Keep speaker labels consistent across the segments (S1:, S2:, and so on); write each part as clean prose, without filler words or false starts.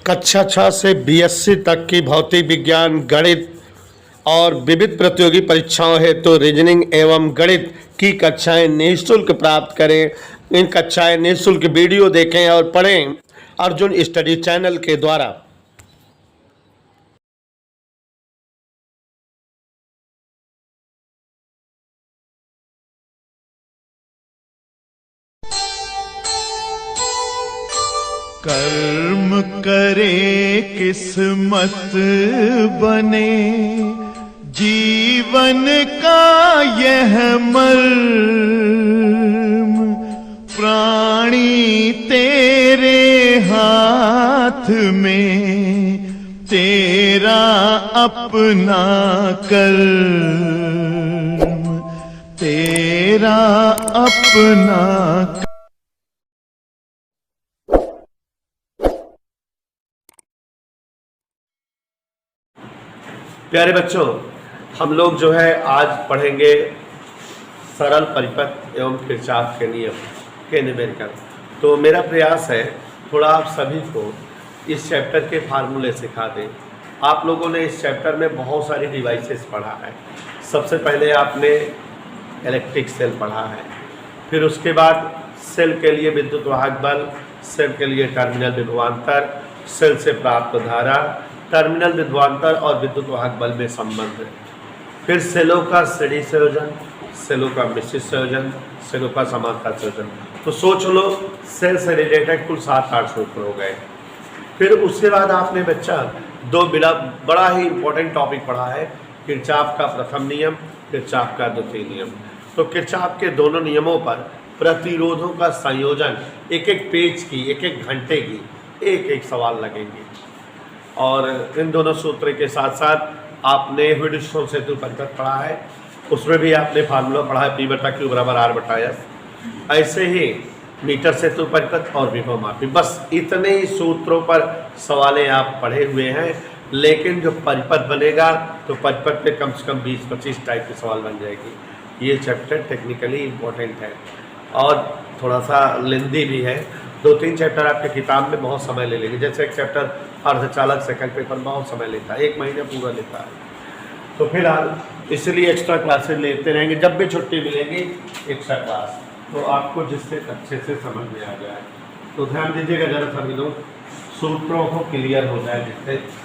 S1: कक्षा 6 से बीएससी तक की भौतिक विज्ञान, गणित और विविध प्रतियोगी परीक्षाओं हेतु रीजनिंग एवं गणित की कक्षाएं निःशुल्क प्राप्त करें। इन कक्षाएं निःशुल्क वीडियो देखें और पढ़ें अर्जुन स्टडी चैनल के द्वारा।
S2: कर्म करे किस्मत बने, जीवन का यह मर्म, प्राणी तेरे हाथ में, तेरा अपना कर्म, तेरा अपना।
S1: प्यारे बच्चों, हम लोग जो है आज पढ़ेंगे सरल परिपथ एवं किरचॉफ के नियम के न्यूमेरिकल। तो मेरा प्रयास है थोड़ा आप सभी को इस चैप्टर के फार्मूले सिखा दें। आप लोगों ने इस चैप्टर में बहुत सारी डिवाइसेस पढ़ा है। सबसे पहले आपने इलेक्ट्रिक सेल पढ़ा है, फिर उसके बाद सेल के लिए विद्युत वाहक बल, सेल के लिए टर्मिनल विभवांतर, सेल से प्राप्त धारा, टर्मिनल विभवांतर और विद्युत वाहक बल में संबंध, फिर सेलों का श्रेणी संयोजन, सेलों का मिश्रित संयोजन, सेलों का समांतर संयोजन। तो सोच लो सेल से रिलेटेड कुल 7-8 सूत्र हो गए। फिर उसके बाद आपने बच्चा दो बड़ा ही इंपॉर्टेंट टॉपिक पढ़ा है, किरचॉफ का प्रथम नियम, किरचॉफ का द्वितीय नियम। तो किरचॉफ के दोनों नियमों पर प्रतिरोधों का संयोजन, एक एक पेज की, एक एक घंटे की एक एक सवाल लगेंगे। और इन दोनों सूत्र के साथ साथ आपने व्हीटस्टोन सेतु परिपथ पढ़ा है, उसमें भी आपने फार्मूला पढ़ा है P/Q = R/S। ऐसे ही मीटर सेतु परिपथ और विभव मापी, बस इतने ही सूत्रों पर सवालें आप पढ़े हुए हैं। लेकिन जो परिपथ बनेगा तो परिपथ पे कम से कम 20-25 टाइप के सवाल बन जाएगी। ये चैप्टर टेक्निकली इम्पोर्टेंट है और थोड़ा सा लेंदी भी है। 2-3 चैप्टर आपके किताब में बहुत समय ले लेंगे। जैसे एक चैप्टर अर्धचालक सेकंड पेपर बहुत समय लेता है, 1 महीना पूरा लेता है। तो फिलहाल इसलिए एक्स्ट्रा क्लासेस लेते रहेंगे, जब भी छुट्टी मिलेगी एक्स्ट्रा क्लास, तो आपको जिससे अच्छे से समझ में आ जाए। तो ध्यान दीजिएगा जरा सभी लोग, सूत्रों को क्लियर हो जाए जिससे।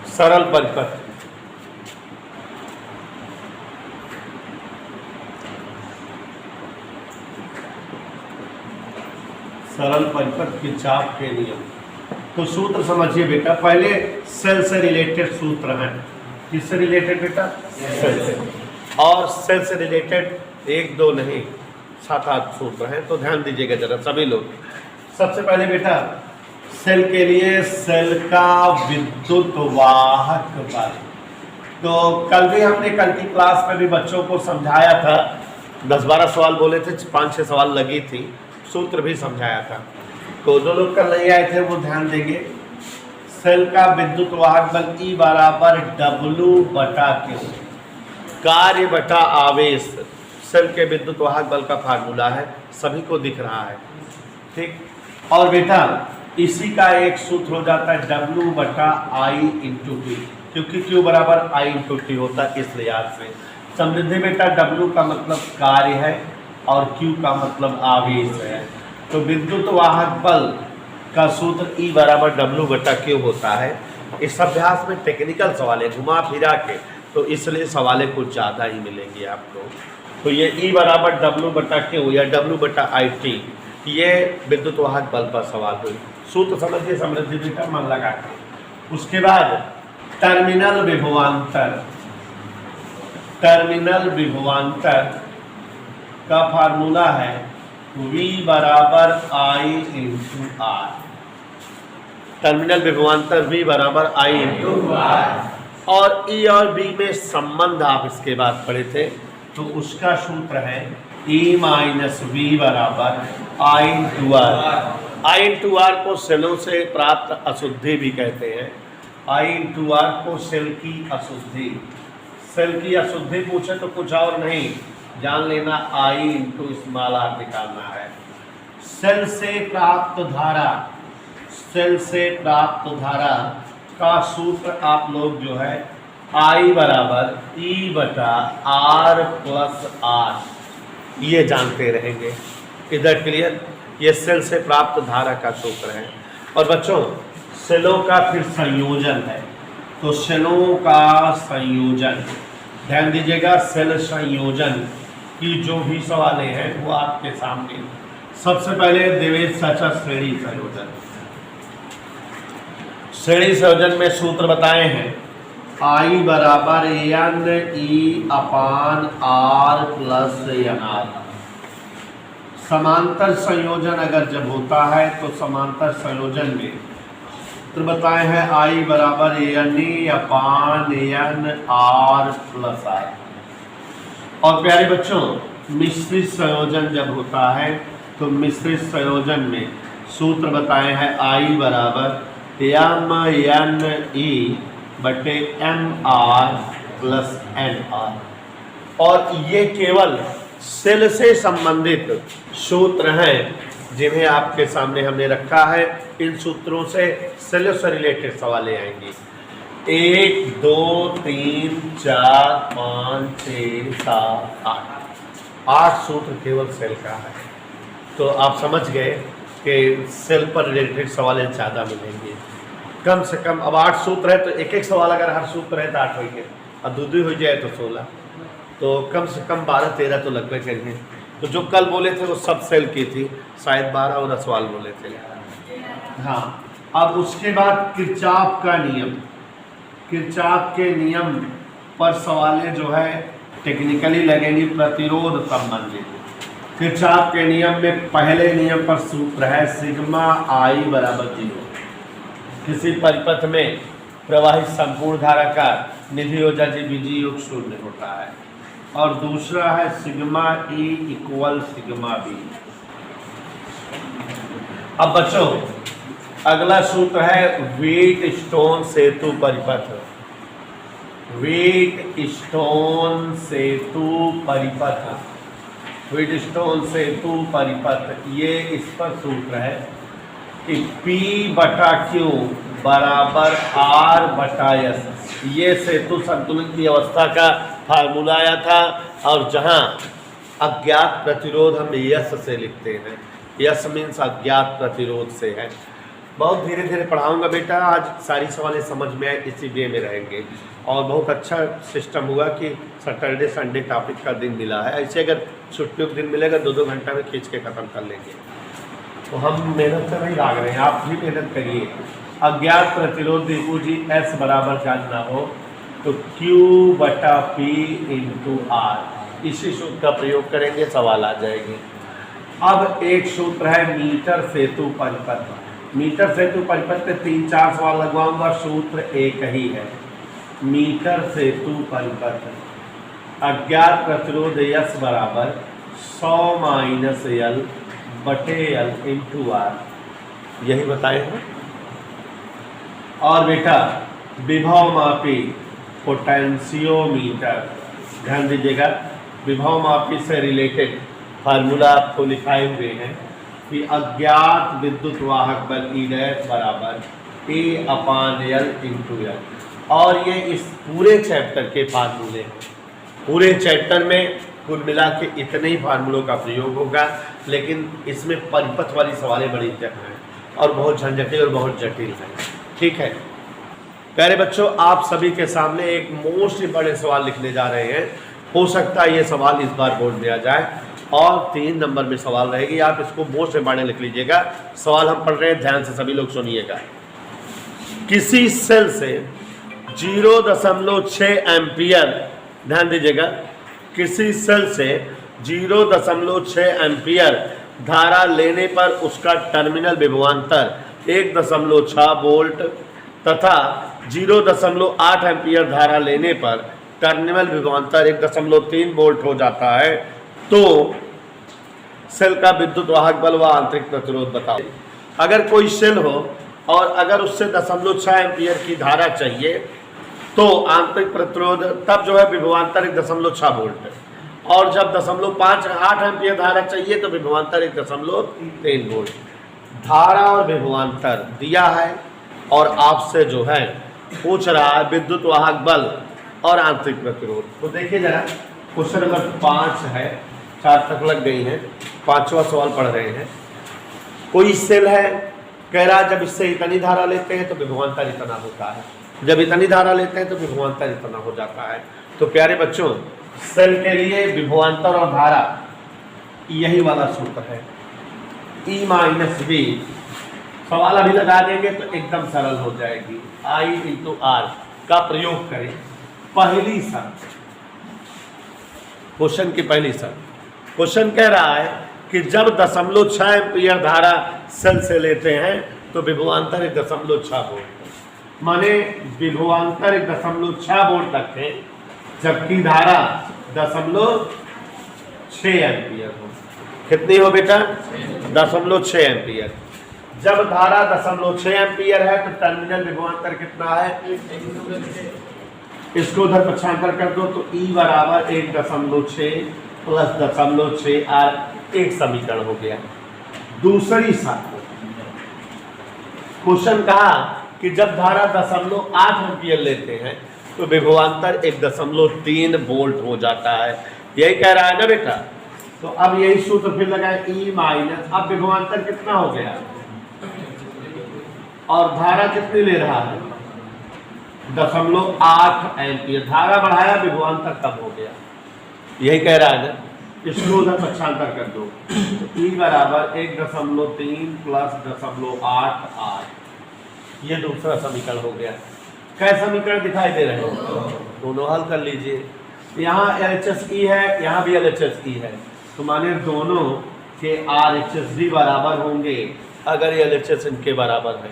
S1: सरल परिपथ, सरल परिपथ किरचॉफ के नियम। तो सूत्र समझिए बेटा, पहले सेल से रिलेटेड सूत्र हैं। किससे रिलेटेड बेटा? सेल से। और सेल से रिलेटेड 1-2 नहीं 7-8 सूत्र हैं। तो ध्यान दीजिएगा जरा सभी लोग। सबसे पहले बेटा सेल के लिए सेल का विद्युत वाहक बल। तो कल भी हमने कल की क्लास में भी बच्चों को समझाया था, 10-12 सवाल बोले थे, 5-6 सवाल लगी थी, सूत्र भी समझाया था। तो जो लोग कल नहीं आए थे वो ध्यान देंगे। सेल का विद्युत वाहक बल E = W/Q, कार्य बटा आवेश। सेल के विद्युत वाहक बल का फार्मूला है, सभी को दिख रहा है, ठीक। और बेटा इसी का एक सूत्र हो जाता है W/I/T, क्योंकि Q = I/T होता है, इस लिहाज से समृद्धि बेटा W का मतलब कार्य है और Q का मतलब आवेश है। तो विद्युत वाहक बल का सूत्र E = W/Q होता है। इस अभ्यास में टेक्निकल सवाल है, घुमा फिरा के, तो इसलिए सवालें कुछ ज़्यादा ही मिलेंगी आपको। तो ये E = W/Q या W/IT, ये विद्युत वाहक बल पर सवाल हुई। सूत्र समझिए समृद्धि बेटा, मन लगा के। उसके बाद टर्मिनल विभवांतर, टर्मिनल विभवांतर का फार्मूला है V = I/R। टर्मिनल विभवांतर V = I/R। और E और B में संबंध आप इसके बाद पढ़े थे, तो उसका सूत्र है E - V = I/R। I/R को सेलों से प्राप्त अशुद्धि भी कहते हैं। I/R को सेल की अशुद्धि, सेल की अशुद्धि पूछे तो कुछ और नहीं, जान लेना I इंटू स्मॉल r निकालना है। सेल से प्राप्त धारा, सेल से प्राप्त धारा का सूत्र आप लोग जो है I बराबर E बटा R प्लस R ये जानते रहेंगे। इधर क्लियर? ये सेल से प्राप्त धारा का सूत्र है। और बच्चों सेलों का फिर संयोजन है, तो सेलों का संयोजन ध्यान दीजिएगा। सेल संयोजन की जो भी सवालें हैं वो आपके सामने। सबसे पहले देवेश चाचा श्रेणी संयोजन, श्रेणी संयोजन में सूत्र बताए हैं I बराबर n E upon R plus n R. समांतर संयोजन अगर जब होता है तो समांतर संयोजन में तो बताए हैं I बराबर n E upon n R plus R. और प्यारे बच्चों मिश्रित संयोजन जब होता है तो मिश्रित संयोजन में सूत्र बताए हैं I बराबर एम एन ई बटे m R plus n R. और ये केवल सेल से संबंधित सूत्र हैं जिन्हें आपके सामने हमने रखा है। इन सूत्रों से सेल से रिलेटेड सवालें आएंगी। 1 2 3 4 5 6 7 8 सूत्र केवल सेल का है। तो आप समझ गए कि सेल पर रिलेटेड सवाल ज़्यादा मिलेंगे। कम से कम अब 8 सूत्र है तो एक एक सवाल अगर हर सूत्र है तो 8 होंगे, और दो हो जाए तो 16, तो कम से कम 12-13 तो लगभग चाहिए। तो जो कल बोले थे वो सब सेल की थी, शायद 12 सवाल बोले थे। हाँ, अब उसके बाद किरचॉफ का नियम, किरचॉफ के नियम पर सवालें जो है टेक्निकली लगेंगी प्रतिरोध संबंधित। किरचॉफ के नियम में पहले नियम पर सूत्र है सिग्मा I बराबर 0। किसी परिपथ में प्रवाहित संपूर्ण धारा का निधि ऊर्जा जी बीजी योग 0 होता है। और दूसरा है sigma E equal sigma B। अब बच्चों अगला सूत्र है व्हीट स्टोन सेतु परिपथ। व्हीट स्टोन सेतु परिपथ, व्हीट स्टोन सेतु परिपथ, ये इस पर सूत्र है कि P बटा Q बराबर R बटा S। ये सेतु संतुलन की अवस्था का फार्मूला आया था। और जहाँ अज्ञात प्रतिरोध हम यस से लिखते हैं, यस मीन्स अज्ञात प्रतिरोध से है। बहुत धीरे धीरे पढ़ाऊंगा बेटा, आज सारी सवालें समझ में आए इसी वे में रहेंगे। और बहुत अच्छा सिस्टम हुआ कि सैटरडे संडे टॉपिक का दिन मिला है। ऐसे अगर छुट्टियों का दिन मिलेगा 2-2 घंटा में खींच के ख़त्म कर लेंगे। तो हम मेहनत से नहीं लाग रहे हैं, आप भी मेहनत करिए। अज्ञात प्रतिरोध दीपू जी S बराबर जानना हो तो Q बटा P इंटू R, इसी सूत्र का प्रयोग करेंगे, सवाल आ जाएंगे। अब एक सूत्र है मीटर सेतु परिपथ। मीटर सेतु परिपथ पे 3-4 सवाल लगवाऊंगा, सूत्र एक ही है। मीटर सेतु परिपथ अज्ञात प्रतिरोध S बराबर 100 माइनस L बटे L इंटू R, यही बताए हैं। और बेटा विभव मापी पोटेंशियोमीटर, ध्यान दीजिएगा, विभव मापी से रिलेटेड फार्मूला आपको लिखाए हुए हैं कि अज्ञात विद्युत वाहक बल E डैश बराबर A upon L into L। और ये इस पूरे चैप्टर के फार्मूले हैं। पूरे चैप्टर में कुल मिला के इतने ही फार्मूलों का प्रयोग होगा, लेकिन इसमें परिपथ वाली सवालें बड़ी हैं और बहुत झंझटी और बहुत जटिल हैं। ठीक है प्यारे बच्चों, आप सभी के सामने एक मोस्ट इंपॉर्टेंट सवाल लिखने जा रहे हैं। हो सकता है ये सवाल इस बार बोर्ड में आ जाए और 3 नंबर में सवाल रहेगी। आप इसको मोस्ट इंपॉर्टेंट लिख लीजिएगा। सवाल हम पढ़ रहे हैं, ध्यान से सभी लोग सुनिएगा। किसी सेल से 0.6 एम्पियर, ध्यान दीजिएगा, किसी सेल से 0.6 एम्पियर धारा लेने पर उसका टर्मिनल विभवांतर 1.6 वोल्ट तथा 0.8 एम्पियर धारा लेने पर टर्मिनल विभवांतर 1.3 वोल्ट हो जाता है, तो सेल का विद्युत वाहक बल व आंतरिक प्रतिरोध बताओ। अगर कोई सेल हो और अगर उससे 0.6 एम्पियर की धारा चाहिए तो आंतरिक प्रतिरोध तब जो है विभवांतर 1.6 वोल्ट है, और जब 0.58 एम्पियर धारा चाहिए तो विभवांतर 1.3 वोल्ट। धारा और विभवांतर दिया है और आपसे जो है पूछ रहा है विद्युत वाहक बल और आंतरिक प्रतिरोध। तो देखिए जरा क्वेश्चन नंबर 5 है, 4 तक लग गई है, 5वां सवाल पढ़ रहे हैं। कोई सेल है, कह रहा है जब इससे इतनी धारा लेते हैं तो विभवांतर इतना होता है, जब इतनी धारा लेते हैं तो विभवांतर इतना हो जाता है। तो प्यारे बच्चों, सेल के लिए विभवांतर और धारा यही वाला सूत्र है, E माइनस V। सवाल अभी लगा देंगे तो एकदम सरल हो जाएगी। I इंटू R का प्रयोग करें। पहली शर्त, क्वेश्चन की पहली शर्त, क्वेश्चन कह रहा है कि जब 0.6 एम्पियर धारा सेल से लेते हैं तो विभवांतर 1.6 वोल्ट, माने विभवांतर 1.6 वोल्ट रखें जबकि धारा 0.6 एम्पियर हो। कितनी हो बेटा? 0.6 एम्पियर। जब धारा 0.6 एम्पियर है तो टर्मिनल विभवांतर कितना है? इसको उधर पक्षांतर कर दो तो E बराबर 1.6 प्लस 0.6 R, एक समीकरण हो गया। दूसरी शर्त, क्वेश्चन कहा कि जब धारा 0.8 एम्पियर लेते हैं तो विभवांतर 1.3 वोल्ट हो जाता है। यही कह रहा है ना बेटा? तो अब यही सूत्र फिर लगाए, E माइनस, अब विभवांतर कितना हो गया और धारा कितनी ले रहा है? 0.8 एम्पियर। धारा बढ़ाया, विभवांतर कम हो गया। यही कह रहा है ना? इसको उधर पक्षांतर कर दो तो E बराबर 1.3 प्लस 0.8 R, ये दूसरा समीकरण हो गया। कै समीकरण दिखाई दे रहे हैं? दोनों हल कर लीजिए। यहाँ LHS-E है, यहाँ भी LHS-E है, तो माने दोनों के RHS भी बराबर होंगे अगर LHS इनके बराबर है।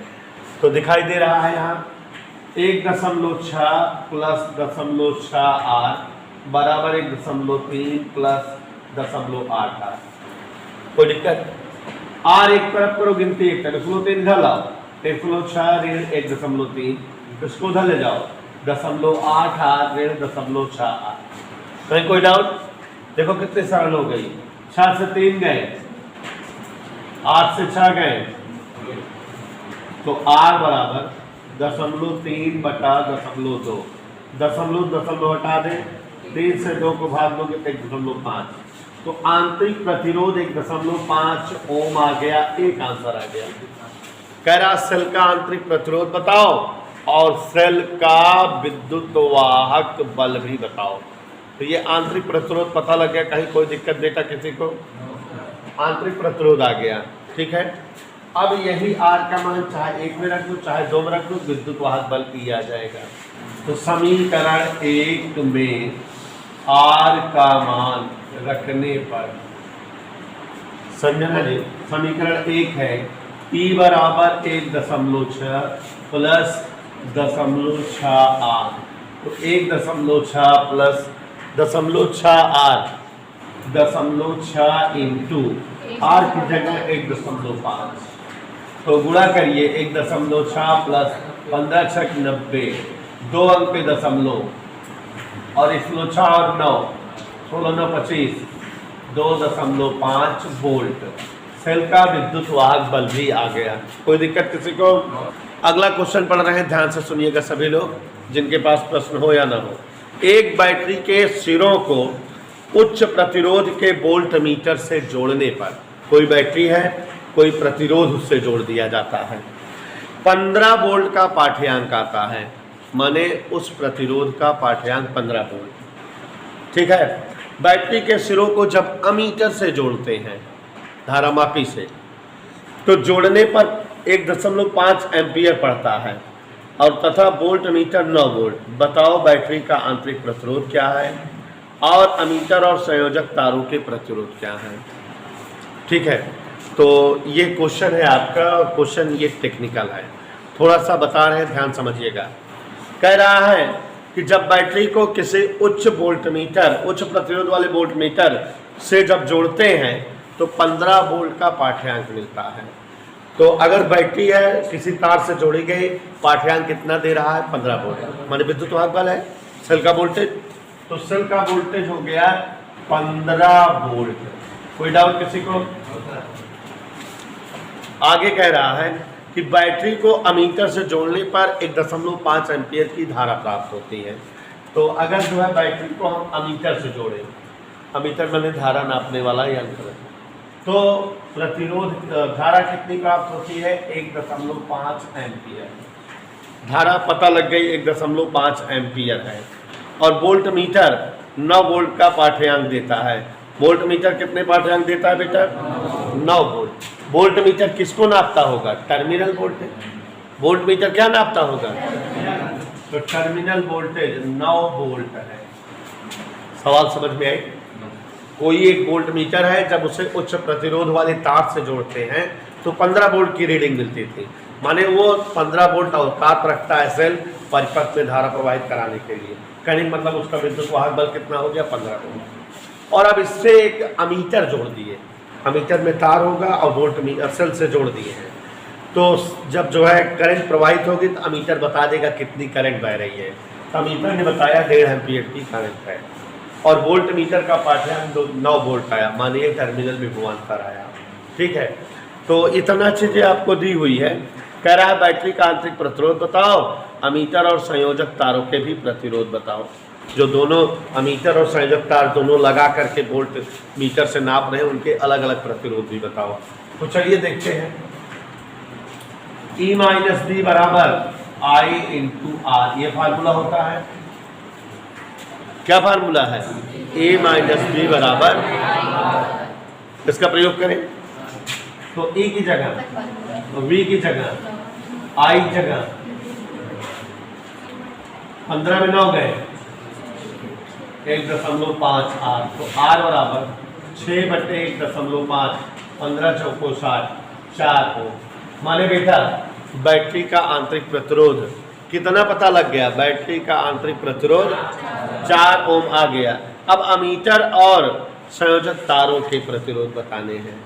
S1: तो दिखाई दे रहा है यहाँ 1.6 प्लस 0.6 R बराबर 1.3 प्लस 0.8 R। कोई दिक्कत? R एक तरफ करो, गिनती एक तरफ, 1.3 इधर लाओ, 1.6 ऋण 1.3, इसको उधर ले जाओ, 0.8 R ऋण 0.6 R। कहीं कोई डाउट? देखो कितने सरल हो गई। 6 से 3 गए, 8 से 6 गए, तो R बराबर 0.3 बटा 0.2, 0.2 हटा दें, 3 से 2 को भाग दोगे तो 1.5, तो आंतरिक प्रतिरोध 1.5 ओम आ गया। एक आंसर आ गया। कह रहा सेल का आंतरिक प्रतिरोध बताओ और सेल का विद्युत वाहक बल भी बताओ। तो ये आंतरिक प्रतिरोध पता लग गया। कहीं कोई दिक्कत बेटा किसी को? आंतरिक प्रतिरोध आ गया, ठीक है। अब यही R का मान चाहे 1 में रख दो चाहे 2 में रख दो, विद्युत वाहक बल E आ जाएगा। तो समीकरण 1 में R का मान रखने पर, समझना जी, समीकरण 1 है E बराबर 1.6 प्लस 0.6 R, तो 1.6 प्लस 0.6 R, 0.6 इंटू R की जगह 1.5, तो गुणा करिए 1.6 प्लस 15 छक 90, 2 अंक पे दशमलव और 106 और 9, 16 9 25, 2.5 वोल्ट। सेल का विद्युत वाहक बल भी आ गया। कोई दिक्कत किसी को? अगला क्वेश्चन पढ़ रहे हैं, ध्यान से सुनिएगा सभी लोग, जिनके पास प्रश्न हो या ना हो। एक बैटरी के सिरों को उच्च प्रतिरोध के वोल्ट मीटर से जोड़ने पर, कोई बैटरी है, कोई प्रतिरोध उससे जोड़ दिया जाता है, 15 वोल्ट का पाठ्यांक आता है, माने उस प्रतिरोध का पाठ्यांक 15 वोल्ट, ठीक है। बैटरी के सिरों को जब अमीटर से जोड़ते हैं, धारामापी से, तो जोड़ने पर 1.5 एम्पियर पड़ता है और तथा वोल्ट मीटर 9 वोल्ट। बताओ बैटरी का आंतरिक प्रतिरोध क्या है और अमीटर और संयोजक तारों के प्रतिरोध क्या है, ठीक है। तो ये क्वेश्चन है आपका, और क्वेश्चन ये टेक्निकल है, थोड़ा सा बता रहे हैं, ध्यान समझिएगा। कह रहा है कि जब बैटरी को किसी उच्च वोल्ट मीटर, उच्च प्रतिरोध वाले वोल्ट मीटर से जब जोड़ते हैं तो 15 वोल्ट का पाठ्यांक मिलता है। तो अगर बैटरी है किसी तार से जोड़ी गई, पाठ्यांक कितना दे रहा है 15 वोल्ट, माने विद्युत वाहक बल है सेल का वोल्टेज, तो सेल का वोल्टेज हो गया 15 वोल्ट। कोई डाउट किसी को? आगे कह रहा है कि बैटरी को अमीटर से जोड़ने पर 1.5 एम्पीयर की धारा प्राप्त होती है। तो अगर जो है बैटरी को हम अमीटर से जोड़ें, अमीटर मैंने धारा नापने वाला यंत्र, तो प्रतिरोध धारा कितनी प्राप्त होती है 1.5 एम्पीयर। धारा पता लग गई 1.5 एम्पीयर है। और वोल्ट मीटर 9 वोल्ट का पाठ्यांक देता है। वोल्ट मीटर कितने पाठ्यांक देता है बेटा? 9 वोल्ट। वोल्ट मीटर किसको नापता होगा? Terminal voltage. वोल्ट मीटर क्या नापता होगा? तो टर्मिनल वोल्टेज 9 वोल्ट है। सवाल समझ में आई? कोई एक वोल्ट मीटर है, जब उसे उच्च प्रतिरोध वाले तार से जोड़ते हैं तो 15 वोल्ट की रीडिंग मिलती थी, माने वो 15 वोल्ट औकात रखता है सेल परिपथ में धारा प्रवाहित कराने के लिए। कहने मतलब उसका विद्युत वाहक बल कितना हो गया? 15 वोल्ट। और अब इससे एक अमीटर जोड़ दिए, अमीटर में तार होगा और वोल्ट मीटर सेल से जोड़ दिए हैं, तो जब जो है करंट प्रवाहित होगी तो अमीटर बता देगा कितनी करंट बह रही है। तो अमीटर ने बताया 1.5 एम्पीयर की करंट है। और वोल्ट मीटर का पाठ्यांक 9 वोल्ट आया, मानिए टर्मिनल विभवांतर आया। ठीक है, तो इतना चीज़ें आपको दी हुई है। कह रहा है बैटरी का आंतरिक प्रतिरोध बताओ, अमीटर और संयोजक तारों के भी प्रतिरोध बताओ। जो दोनों अमीटर और संयोजक तार दोनों लगा करके वोल्ट मीटर से नाप रहे हैं, उनके अलग अलग प्रतिरोध भी बताओ। तो चलिए देखते हैं। E माइनस बी बराबर I इंटू आर, ये फार्मूला होता है। क्या फार्मूला है? A माइनस बी बराबर, इसका प्रयोग करें तो E की जगह, V की जगह, I की जगह 15 में 9 गए, 1.5 R, तो R बराबर 6/1.5, 15 चौको 60, 4 हो। माने बेटा बैटरी का आंतरिक प्रतिरोध कितना पता लग गया? बैटरी का आंतरिक प्रतिरोध 4 ओम आ गया। अब अमीटर और संयोजक तारों के प्रतिरोध बताने हैं।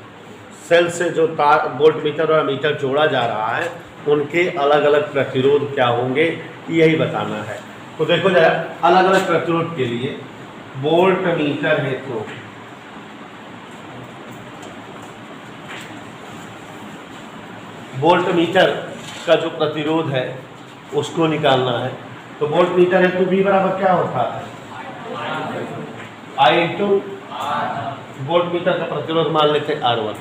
S1: सेल से जो तार वोल्ट मीटर और अमीटर जोड़ा जा रहा है, उनके अलग अलग प्रतिरोध क्या होंगे, यही बताना है। तो देखो जरा, अलग अलग प्रतिरोध के लिए वोल्ट मीटर है तो वोल्ट मीटर का जो प्रतिरोध है उसको निकालना है। तो वोल्ट मीटर है तो V बराबर क्या होता है? I इंटू वोल्ट मीटर का प्रतिरोध मान लेते हैं R1।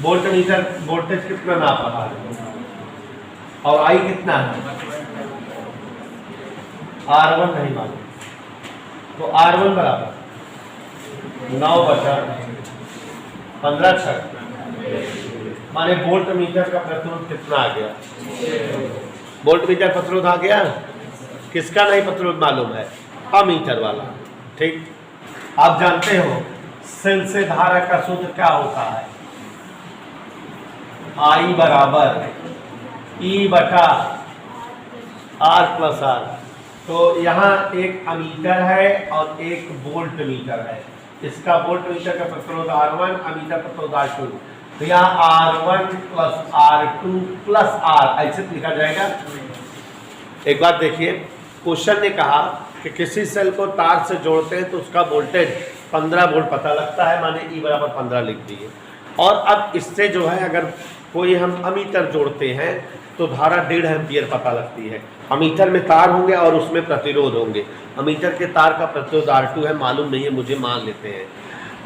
S1: वोल्ट मीटर वोल्टेज कितना नाप रहा है और I कितना है? R1 नहीं मालूम, तो R1 बराबर 9/15 माने वोल्ट मीटर का प्रतिरोध कितना आ गया? वोल्ट मीटर प्रतिरोध आ गया। किसका नहीं प्रतिरोध मालूम है? अमीटर वाला। ठीक, आप जानते हो सेल से धारा का सूत्र क्या होता है? I बराबर E बटा R प्लस R। तो यहाँ एक अमीटर है और एक वोल्ट मीटर है। इसका वोल्ट मीटर का प्रतिरोध R1, अमीटर प्रतिरोध R2। तो यहाँ R1 plus R2 plus R ऐसे लिखा जाएगा। एक बात देखिए, क्वेश्चन ने कहा कि किसी सेल को तार से जोड़ते हैं तो उसका वोल्टेज 15 वोल्ट पता लगता है, माने E बराबर 15 लिख दिए। और अब इससे जो है अगर कोई हम अमीटर जोड़ते हैं तो धारा 1.5 एम्पीयर पता लगती है। अमीटर में तार होंगे और उसमें प्रतिरोध होंगे। अमीटर के तार का प्रतिरोध R2 है, मालूम नहीं है मुझे, मान लेते हैं।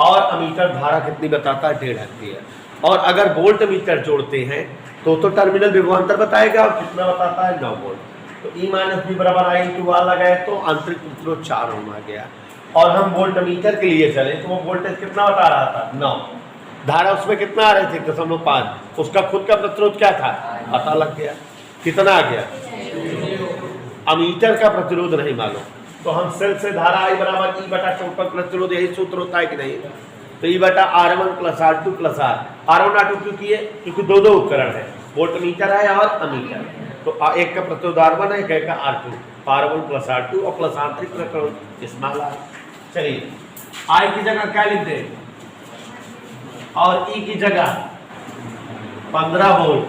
S1: और अमीटर धारा कितनी बताता है? 1.5 एम्पीयर। और अगर वोल्ट मीटर जोड़ते हैं तो टर्मिनल विभवांतर बताएगा, और कितना बताता है? 9 वोल्ट। तो E माइनस बी बराबर I इंटू आर लगाए तो आंतरिक प्रतिरोध 4 ओम आ गया। और हम वोल्ट मीटर के लिए चले तो वो वोल्टेज कितना बता रहा था? 9। धारा उसमें कितना आ रही थी? 1.5। उसका खुद का प्रतिरोध क्या था? पता लग गया। कितना आ गया? अमीटर का प्रतिरोध नहीं मालूम, तो हम सेल से धारा I बराबर E बटा टोटल प्रतिरोध, यही सूत्र होता है कि नहीं? तो E बटा R1 plus R2 plus R। R1 R2 क्यों किए? क्योंकि दो उपकरण है, वोल्ट मीटर है और अमीटर। तो एक का प्रतिरोध R1 है, एक का R2। R1 प्लस R2 और प्लस आंतरिक प्रतिरोध स्मॉल R। चलिए I की जगह क्या लिख दें और E की जगह 15 वोल्ट,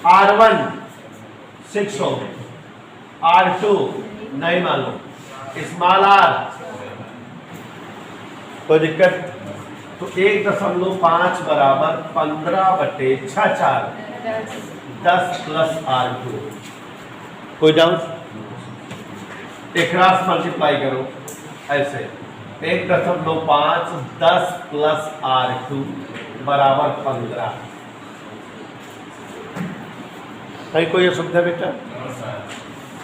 S1: R1 6 ओम, R2 नहीं मालूम, स्मॉल r कोई दिक्कत। तो 1.5 बराबर 15/6 10 प्लस R2। कोई डाउट? एक क्रॉस मल्टीप्लाई करो ऐसे, 1.5 10 प्लस R2 बराबर 15। कहीं कोई असुविधा बेटा?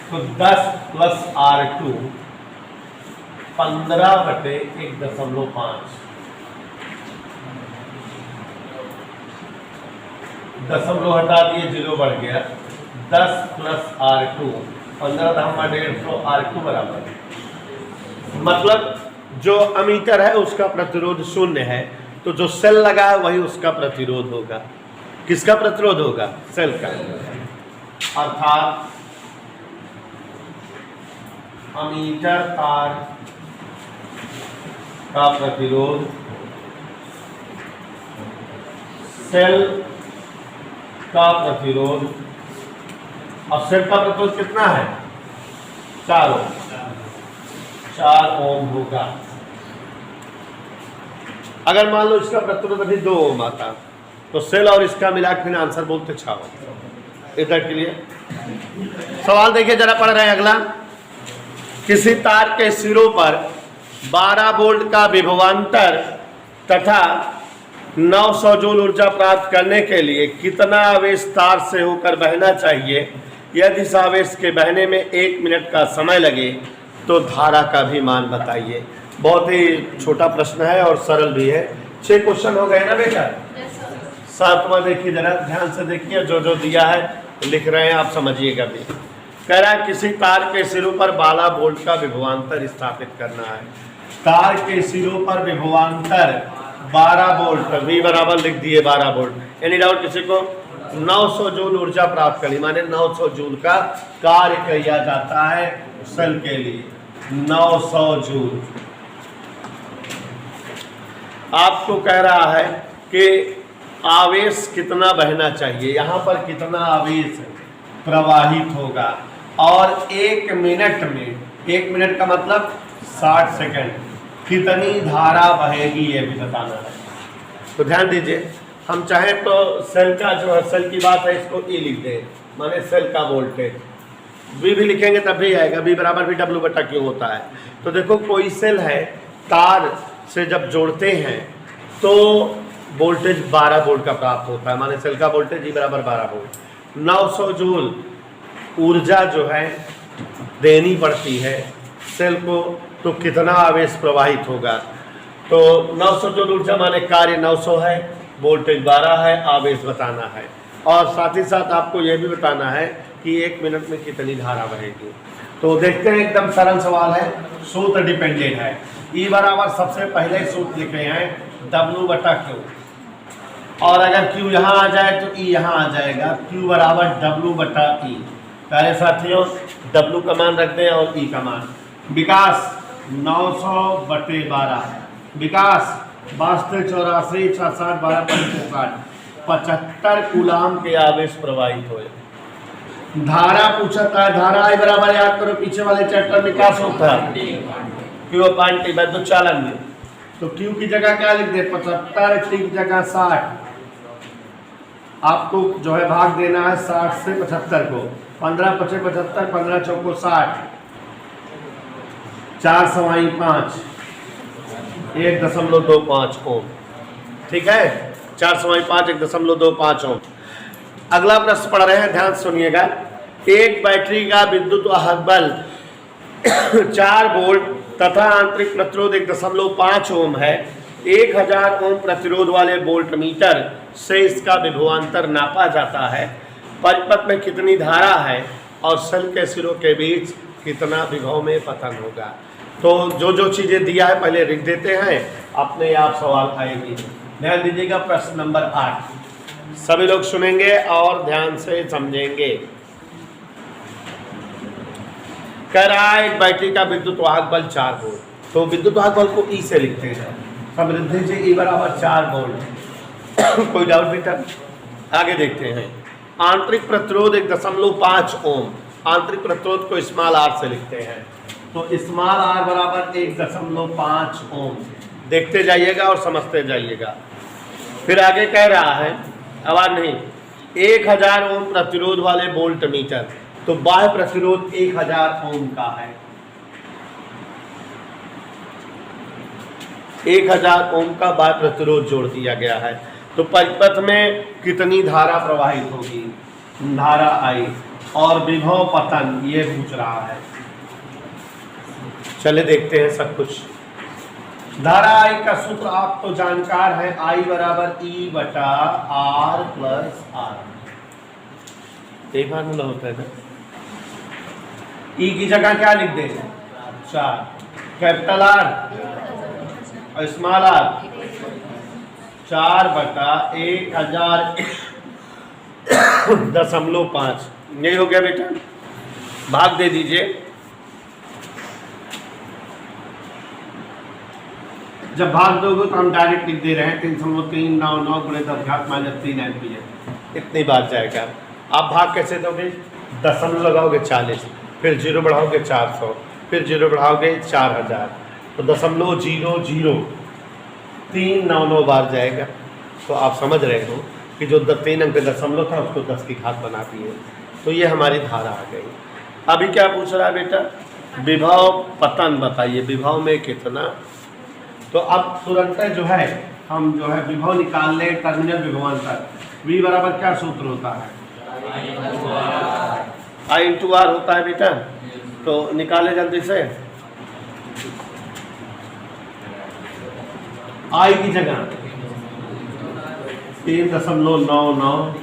S1: तो 10 प्लस R2 15/1.5, दशमलव हटा दिए, 0 बढ़ गया। 10 प्लस R2 15/150 R2 बराबर, मतलब जो अमीटर है उसका प्रतिरोध 0 है, तो जो सेल लगा है वही उसका प्रतिरोध होगा। किसका प्रतिरोध होगा? सेल का। अर्थात अमीटर तार का प्रतिरोध सेल का प्रतिरोध, और सेल का प्रतिरोध कितना है? 4 ओम, 4 ओम होगा। अगर मान लो इसका प्रतिरोध अभी 2 ओम आता तो सेल और इसका मिला के आंसर बोलते 6 ओम। इधर के लिए सवाल देखिए जरा, पढ़ रहे हैं अगला। किसी तार के सिरों पर 12 वोल्ट का विभवांतर तथा 900 जूल ऊर्जा प्राप्त करने के लिए कितना आवेश तार से होकर बहना चाहिए? यदि इस आवेश के बहने में 1 मिनट का समय लगे तो धारा का भी मान बताइए। बहुत ही छोटा प्रश्न है और सरल भी है। 6 क्वेश्चन हो गए ना बेटा? 7वां देखिए जरा ध्यान से देखिए, जो जो दिया है लिख रहे हैं आप समझिएगा भी। कह रहा है किसी तार के सिरों पर 12 वोल्ट का विभवांतर स्थापित करना है। तार के सिरों पर विभवांतर 12 वोल्ट, V बराबर लिख दिए 12 वोल्ट। एनी डाउट किसी को? 900 जूल ऊर्जा प्राप्त करनी, माने 900 जूल का कार्य किया जाता है सेल के लिए। 900 जूल आपको कह रहा है कि आवेश कितना बहना चाहिए, यहाँ पर कितना आवेश प्रवाहित होगा, और 1 मिनट में, 1 मिनट का मतलब 60 सेकंड, कितनी धारा बहेगी ये भी बताना है। तो ध्यान दीजिए, हम चाहें तो सेल का जो है, सेल की बात है, इसको E लिख दें, माने सेल का वोल्टेज। V भी लिखेंगे तब भी आएगा, V बराबर भी W/Q होता है। तो देखो कोई सेल है, तार से जब जोड़ते हैं तो वोल्टेज 12 वोल्ट का प्राप्त होता है, माने सेल का वोल्टेज E बराबर 12 वोल्ट। 900 जूल ऊर्जा जो है देनी पड़ती है सेल को, तो कितना आवेश प्रवाहित होगा? तो 900 जूल ऊर्जा माने कार्य 900 है, वोल्टेज 12 है, आवेश बताना है, और साथ ही साथ आपको यह भी बताना है कि 1 मिनट में कितनी धारा बहेगी। तो देखते हैं, एकदम सरल सवाल है, सूत्र डिपेंडेंट है। E बराबर सबसे पहले सूत्र लिखे हैं W/Q, और अगर Q यहाँ आ जाए तो E यहाँ आ जाएगा, Q बराबर W/E। पहले साथियों W का मान रख दें और E का मान। विकास 900/12, विकास 62 84 66 12 65 75 कूलाम के आवेश प्रवाहित हुए। धारा पूछा था, धारा I बराबर याद करो, पीछे वाले चैप्टर में क्या सूत्र है? Q/T विद्युत चालन में। तो Q की जगह क्या लिख दे? 75, T की जगह 60। आपको जो है भाग देना है 60 से 75 को। 15 × 5 = 75, 15 × 4 = 60, 4 × 5 = 1.25 ओम। ठीक है, 4 × 5 = 1.25 ओम। अगला प्रश्न पढ़ रहे हैं, ध्यान सुनिएगा। एक बैटरी का विद्युत वाहक बल 4 वोल्ट तथा आंतरिक प्रतिरोध 1.5 ओम है। 1000 ओम प्रतिरोध वाले वोल्ट मीटर से इसका विभवांतर नापा जाता है। परिपथ में कितनी धारा है और सेल के सिरों के बीच कितना विभव में पतन होगा? तो जो जो चीज़ें दिया है पहले लिख देते हैं, अपने आप सवाल आएगी। ध्यान दीजिएगा, प्रश्न नंबर 8 सभी लोग सुनेंगे और ध्यान से समझेंगे। कह रहा है एक बैटरी का विद्युत वाहक बल 4 वोल्ट। तो विद्युत वाहक बल को E से लिखते हैं, समृद्धि से E बराबर 4 वोल्ट। कोई डाउट बेटा? आगे देखते हैं। आंतरिक प्रतिरोध 1.5 ओम। आंतरिक प्रतिरोध को स्मॉल आर से लिखते हैं, तो स्मॉल आर बराबर 1.5 ओम। देखते जाइएगा और समझते जाइएगा। फिर आगे कह रहा है, आवाज नहीं, 1000 ओम प्रतिरोध वाले वोल्ट मीटर, तो बाह्य प्रतिरोध 1000 ओम का है। 1000 ओम का बाह्य प्रतिरोध जोड़ दिया गया है। तो परिपथ में कितनी धारा प्रवाहित होगी? धारा आई, और विभव पतन ये पूछ रहा है। चले देखते हैं सब कुछ। धारा आई का सूत्र आपको जानकार है, आई बराबर ई बटा आर प्लस आर। एक फार्मूला होता है ना। ई की जगह क्या लिख दें? 4, कैपिटल आर और स्मॉल आर, 4 बटा 1000.5। यही हो गया बेटा, भाग दे दीजिए। जब भाग दोगे तो हम डायरेक्ट लिख दे रहे हैं 3.399 गुणे 10⁻³ एम्पीयर, इतनी बात जाएगा। आप भाग कैसे दोगे? दशमलव लगाओगे 40, फिर जीरो बढ़ाओगे 400, फिर जीरो बढ़ाओगे 4000, तो 0.00399 बार जाएगा। तो आप समझ रहे हो कि जो 3 अंक दशमलव था उसको 10 की घात बना दिए। तो ये हमारी धारा आ गई। अभी क्या पूछ रहा है बेटा? विभव पतन बताइए, विभव में कितना। तो अब तुरंत जो है हम जो है विभव निकाल लें, टर्मिनल विभवांतर। V बराबर क्या सूत्र होता है? I इंटू आर होता है बेटा। तो निकाले जल्दी से। I की जगह 3.99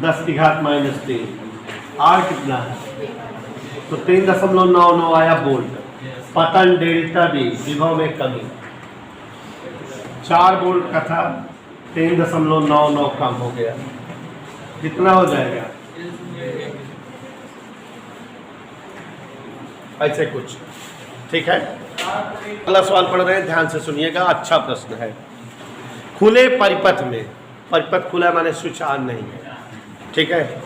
S1: 10⁻³ R कितना है? तो 3.99 आया वोल्ट। पतन डेल्टा बी, विभव में कमी 4 वोल्ट का था, 3.99 कम हो गया। कितना हो जाएगा? ऐसे कुछ, ठीक है। अगला सवाल पढ़ रहे हैं, ध्यान से सुनिएगा, अच्छा प्रश्न है। खुले परिपथ में, परिपथ खुला माने स्विच ऑन नहीं है, ठीक है।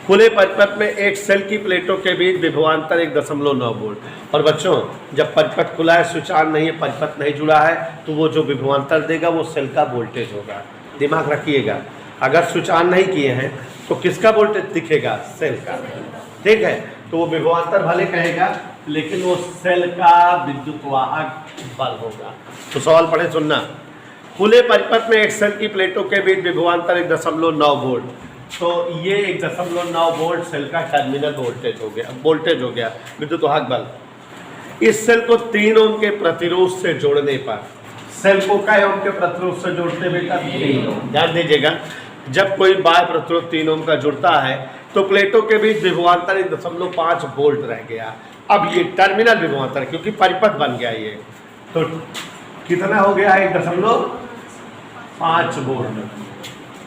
S1: खुले परिपथ में एक सेल की प्लेटों के बीच विभवांतर 1.9 वोल्ट। और बच्चों, जब परिपथ खुला है, स्विच ऑन नहीं है, परिपथ नहीं जुड़ा है, तो वो जो विभवांतर देगा वो सेल का वोल्टेज होगा। दिमाग रखिएगा, अगर स्विच ऑन नहीं किए हैं तो किसका वोल्टेज दिखेगा? सेल का, ठीक है। तो वो विभवांतर भले कहेगा, लेकिन वो सेल का विद्युत वाहक बल होगा। तो सवाल पढ़े, सुनना। खुले परिपथ में एक सेल की प्लेटों के बीच विभवांतर 1.9 वोल्ट। तो ये 1.9 वोल्ट सेल का टर्मिनल वोल्टेज हो गया, विद्युत वाहक बल। इस सेल को 3 ओम के प्रतिरोध से जोड़ने पर, सेल को क्या ओम के प्रतिरोध से जोड़ते बेटा? 3 ओम। ध्यान दीजिएगा, जब कोई बाह्य प्रतिरोध 3 ओम का जुड़ता है तो प्लेटों के बीच विभवांतर 1.5 वोल्ट रह गया। अब ये टर्मिनल विभवांतर, क्योंकि परिपथ बन गया ये, तो कितना हो गया? 1.5 वोल्ट।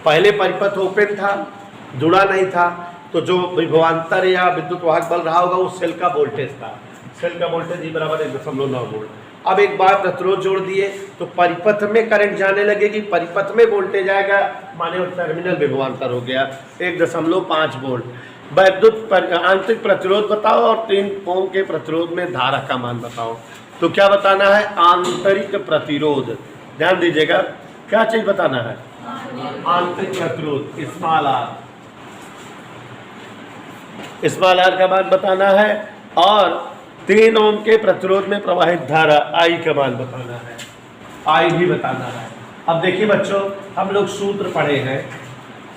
S1: पहले परिपथ ओपन था, जुड़ा नहीं था, तो जो विभवांतर या विद्युत वाहक बल रहा होगा वो सेल का वोल्टेज था। सेल का वोल्टेज ही बराबर 1.9 वोल्ट। अब एक बार प्रतिरोध जोड़ दिए तो परिपथ में करंट जाने लगेगी, परिपथ में वोल्टेज आएगा, माने वो टर्मिनल विभवांतर हो गया 1.5 वोल्ट। विद्युत आंतरिक प्रतिरोध बताओ और 3 ओम के प्रतिरोध में धारा का मान बताओ। तो क्या बताना है? आंतरिक प्रतिरोध। ध्यान दीजिएगा, क्या चीज बताना है? आंतरिक प्रतिरोध, स्मॉल आर का मान बताना है, और 3 ओम के प्रतिरोध में प्रवाहित धारा आई का मान बताना है, आई भी बताना है। अब देखिए बच्चों, हम लोग सूत्र पढ़े हैं,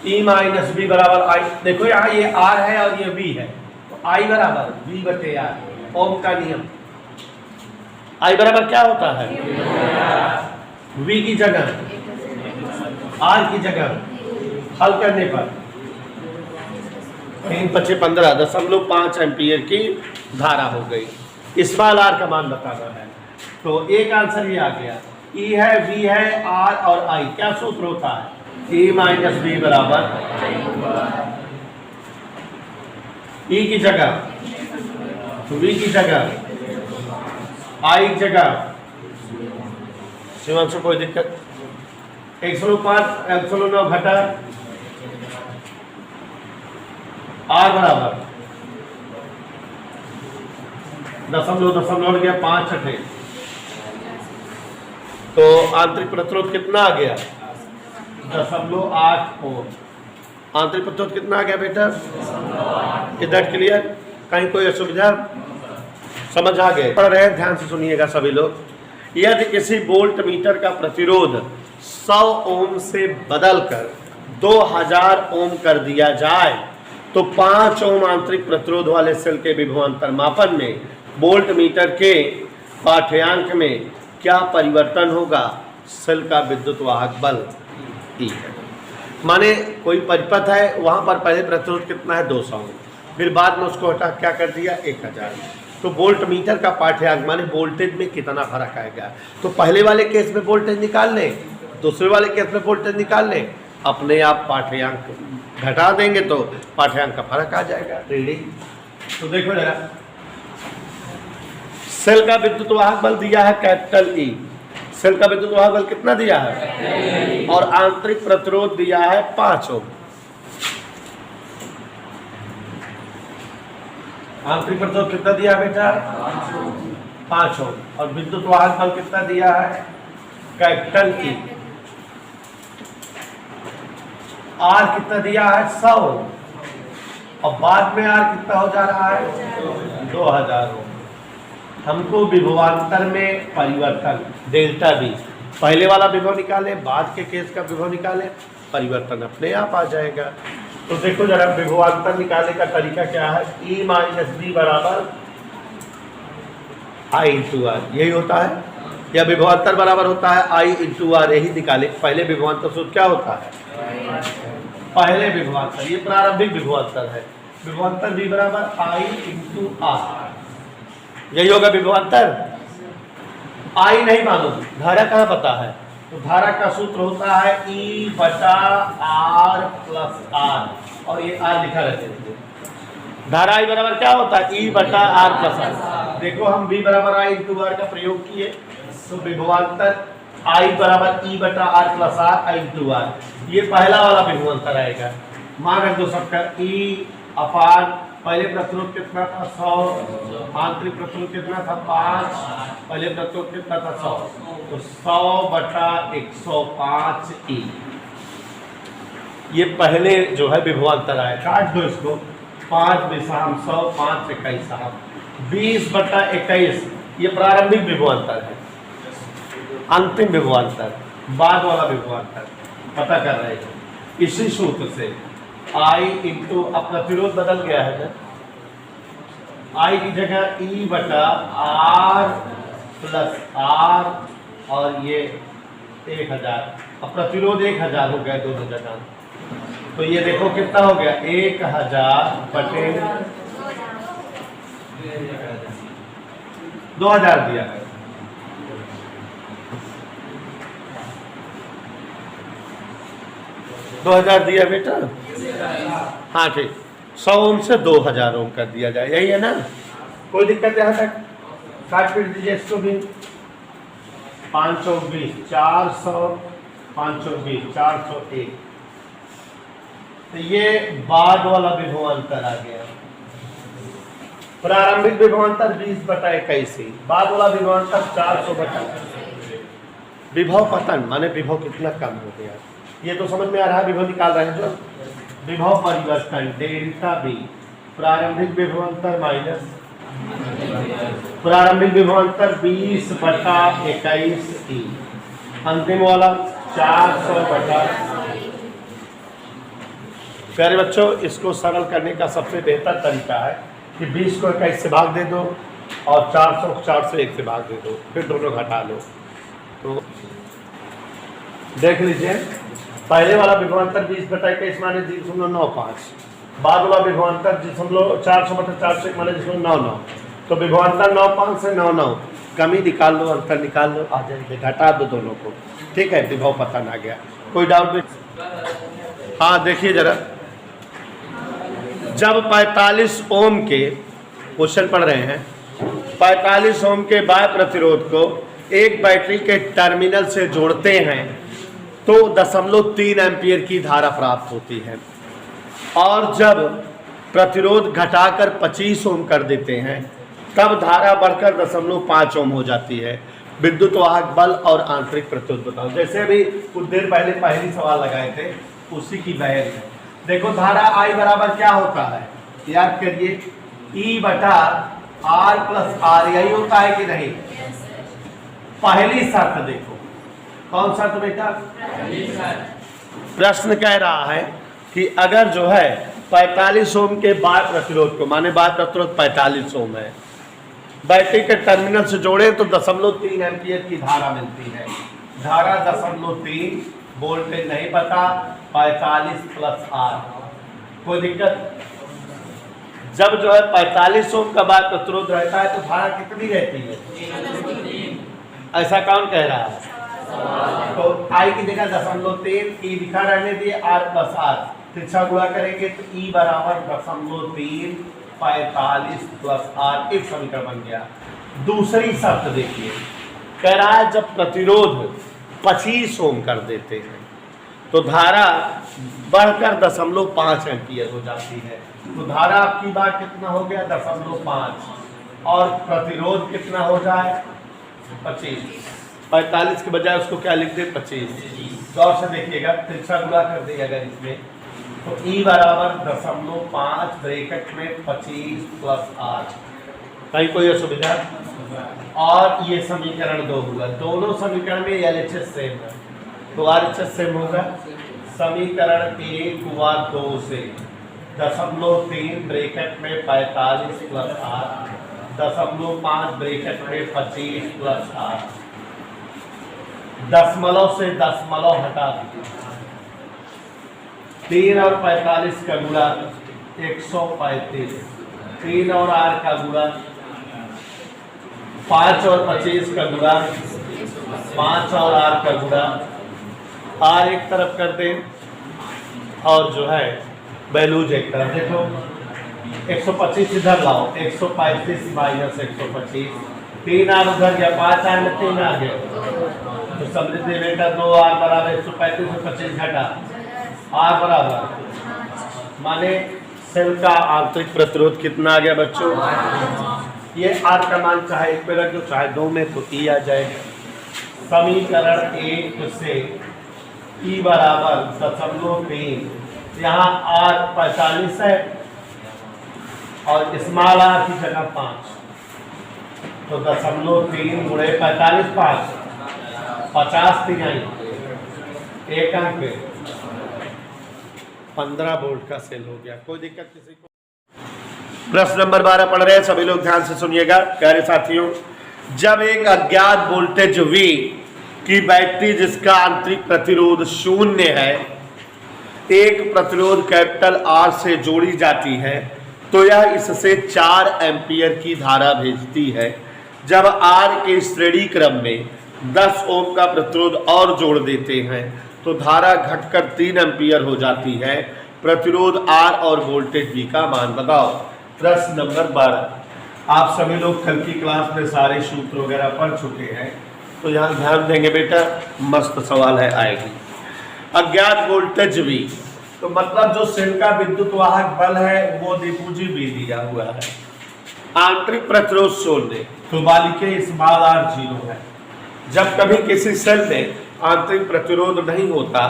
S1: E माइनस बी बराबर आई। देखो यहाँ ये आर है और ये वी है, तो आई बराबर वी बटे आर, ओम का नियम। आई बराबर क्या होता है? वी की जगह आर की जगह हल करने पर 3×5 = 15.5 एम्पीयर की धारा हो गई। स्मॉल आर का मान बताना है, तो एक आंसर ये आ गया। ई है, वी है, आर और आई। क्या सूत्र होता है? E माइनस बी बराबर E की जगह V की जगह I की जगह। शिवांशु कोई दिक्कत? 105 109 घटा R बराबर दशमलव गया 5 छठे, तो आंतरिक प्रतिरोध कितना आ गया 0.8 ओम। आंतरिक प्रतिरोध कितना आ गया बेटा? Is that clear? कहीं कोई असुविधा? समझ आ गए? पढ़ रहे हैं, ध्यान से सुनिएगा सभी लोग। यदि किसी वोल्ट मीटर का प्रतिरोध 100 ओम से बदलकर 2000 ओम कर दिया जाए तो 5 ओम आंतरिक प्रतिरोध वाले सेल के विभवांतर मापन में वोल्ट मीटर के पाठ्यांक में क्या परिवर्तन होगा? सेल का विद्युत वाहक बल E है। माने कोई परिपथ है, वहां पर पहले प्रतिरोध कितना है 200, फिर बाद में उसको हटा क्या कर दिया 1000, तो वोल्ट मीटर का पाठ्यांक माने वोल्टेज में कितना फर्क आएगा। तो पहले वाले केस में वोल्टेज निकाल लें, दूसरे वाले केस में वोल्टेज निकाल लें, अपने आप पाठ्यांक घटा देंगे तो पाठ्यांक का फर्क आ जाएगा रीडिंग। तो देखो जरा, सेल का विद्युत वाहक बल दिया है कैपिटल E, सेल का विद्युत वाहक बल कितना दिया है, और आंतरिक प्रतिरोध दिया है 5 ओम। आंतरिक प्रतिरोध कितना दिया है बेटा? 5 ओम। और विद्युत वाहक बल कितना दिया है कैपिटल E। R कितना दिया है 100 ओम, और बाद में R कितना हो जा रहा है 2000 ओम। हमको विभवांतर में परिवर्तन डेल्टा V, पहले वाला विभव निकाले, बाद के केस का विभव निकाले, परिवर्तन अपने आप आ जाएगा। तो देखो जरा, विभवांतर निकालने का तरीका क्या है? E माइनस B बराबर I इंटू R, यही होता है, या विभवांतर बराबर होता है I इंटू R, यही निकाले। पहले विभवांतर सूत्र क्या होता है? पहले विभवांतर, ये प्रारंभिक विभवांतर है, विभवांतर V बराबर I इंटू R, यही होगा विभवांतर। I नहीं मालूम, धारा कहाँ पता है? तो धारा का सूत्र होता है E बटा R प्लस R, और ये R लिखा रहते हैं। धारा I बराबर क्या होता है? E बटा R प्लस R। देखो हम V बराबर I इंटू R का प्रयोग किए, तो विभवांतर I बराबर E बटा R plus R I into R, ये पहला वाला विभवांतर आएगा। मान रख दो सबका E अपान पहले प्रतिरोध कितना था 100, आंतरिक प्रतिरोध कितना था 5, पहले प्रतिरोध कितना था 100, तो 100 बटा 105 E, ये पहले जो है विभवांतर आया। काट दो इसको, 5 बिसाम 100, 5 21 साहब 20 बटा 21, ये प्रारंभिक विभवांतर है। अंतिम विभवांतर, बाद वाला विभवांतर पता कर रहे हैं इसी सूत्र से। I इंटू, अब प्रतिरोध बदल गया है ना, I की जगह E बटा R प्लस R, और ये 1000, अब प्रतिरोध 1000 हो गया दोनों जगह, तो ये देखो कितना हो गया 1000 बटे 2000 दिया है। दो 2000 दिया बेटा, हाँ ठीक, 100 ओम से 2000 ओम कर दिया जाए, यही है ना? कोई दिक्कत यहाँ तक? काट पीट दीजिए इसको भी। 520 400 520 401, तो ये बाद वाला विभवांतर आ गया। प्रारंभिक विभवांतर 20 बटा 21, बाद वाला विभवांतर 400 बटा। विभव पतन माने विभव कितना कम हो गया, ये तो समझ में आ रहा है। विभव निकाल रहे हैं जो, विभव परिवर्तन डेल्टा V, प्रारंभिक विभवांतर माइनस प्रारंभिक विभवांतर 20 बटा 21 E, अंतिम वाला 400 बटा। प्यारे बच्चों, इसको सरल करने का सबसे बेहतर तरीका है कि 20 को 21 से भाग दे दो और 400 को 401 से भाग दे दो, फिर दोनों घटा लो। तो देख लीजिए, पहले वाला विभवांतर 20 बटा 21 माने 0.95, बाद वाला विभवांतर 400 बटा 401 माने 0.99, तो विभवांतर 95 से 99, कमी निकाल लो, अंतर निकाल लो, आ जाएंगे, घटा दो दोनों को, ठीक है। विभव पतन आ गया। कोई डाउट नहीं? हाँ देखिए जरा, जब 45 ओम के, क्वेश्चन पढ़ रहे हैं, 45 ओम के बाह्य प्रतिरोध को एक बैटरी के टर्मिनल से जोड़ते हैं तो 0.3 एम्पियर की धारा प्राप्त होती है। और जब प्रतिरोध घटाकर 25 ओम कर देते हैं तब धारा बढ़कर 0.5 ओम हो जाती है। विद्युत वाहक बल और आंतरिक प्रतिरोध बताओ। जैसे अभी कुछ देर पहले पहली सवाल लगाए थे उसी की बहन है। देखो धारा I बराबर क्या होता है, याद करिए, E बटा R प्लस R, यही होता है कि नहीं? पहली शर्त देखो, कौन शर्त बेटा? प्रश्न कह रहा है कि अगर जो है 45 ओम के बाह्य प्रतिरोध को, माने बाह्य प्रतिरोध 45 ओम है, बैटरी के टर्मिनल से जोड़े तो 0.3 एम्पियर की धारा मिलती है। धारा 0.3, वोल्टेज नहीं पता, 45 प्लस R, कोई दिक्कत? जब जो है 45 ओम का बाह्य प्रतिरोध रहता है तो धारा कितनी रहती है? ऐसा कौन कह रहा है? तो I की जगह 0.3, E लिखा रहने दिए, R प्लस R, तिरछा गुणा करेंगे तो E बराबर 0.3 45 प्लस R, एक समीकरण बन गया। दूसरी शर्त देखिए, कह रहा है जब प्रतिरोध 25 ओम कर देते हैं तो धारा बढ़कर 0.5 एम्पियर हो जाती है। तो धारा आपकी बात कितना हो गया? 0.5, और प्रतिरोध कितना हो जाए? 25। 45 के बजाय उसको क्या लिख दे? 25। गौर से देखिएगा, तिरछा गुणा कर देगा अगर इसमें, तो E बराबर 0.5 ब्रैकेट में 25 प्लस R, कहीं कोई असुविधा? और ये समीकरण 2 हुआ। दोनों समीकरण में LHS सेम है तो RHS सेम होगा। समीकरण 1 हुआ 2 से 0.3 ब्रैकेट में 45 प्लस R, 0.5 ब्रैकेट में 25 प्लस R, दशमलव से दशमलव हटा दीजिए, 3 और 45 का गुणा 135, 3 और R का गुणा, 5 और 25 का गुणा, 5 और R का गुणा, R एक तरफ कर दें और जो है वैल्यूज एक तरफ। देखो 125 इधर लाओ, 135 माइनस 125, 3 R उधर गया, 5 R में 3 आ गया, तो समृद्धि बेटा 2 R बराबर 135 में 25 घटा, R बराबर, माने सेल का आंतरिक प्रतिरोध कितना आ गया बच्चों? ये R का मान चाहे 1 पे रख दो चाहे 2 में, तो E आ जाएगा। समीकरण 1 से E बराबर 0.3, यहाँ R 45 है और स्मॉल R की जगह 5, तो 0.3 गुणे 45, 5 50 तिहाई, एक अंक पे 15 वोल्ट का सेल हो गया। कोई दिक्कत किसी को? प्रश्न नंबर 12 पढ़ रहे हैं, सभी लोग ध्यान से सुनिएगा प्यारे साथियों। जब एक अज्ञात वोल्टेज V की बैटरी जिसका आंतरिक प्रतिरोध 0 है एक प्रतिरोध कैपिटल R से जोड़ी जाती है तो यह इससे 4 एम्पियर की धारा भेजती है। जब R के श्रेणी क्रम में 10 ओम का प्रतिरोध और जोड़ देते हैं तो धारा घटकर 3 एम्पियर हो जाती है। प्रतिरोध R और वोल्टेज V का मान बताओ। प्रश्न नंबर 12। आप सभी लोग कल की क्लास में सारे सूत्र वगैरह पढ़ चुके हैं, तो यहाँ ध्यान देंगे बेटा, मस्त सवाल है आएगी। अज्ञात वोल्टेज V, तो मतलब जो सेल का विद्युत वाहक बल है वो दीपू जी V दिया हुआ है। आंतरिक प्रतिरोध 0, तो बालिके स्मॉल r 0 है। जब कभी किसी सेल में आंतरिक प्रतिरोध नहीं होता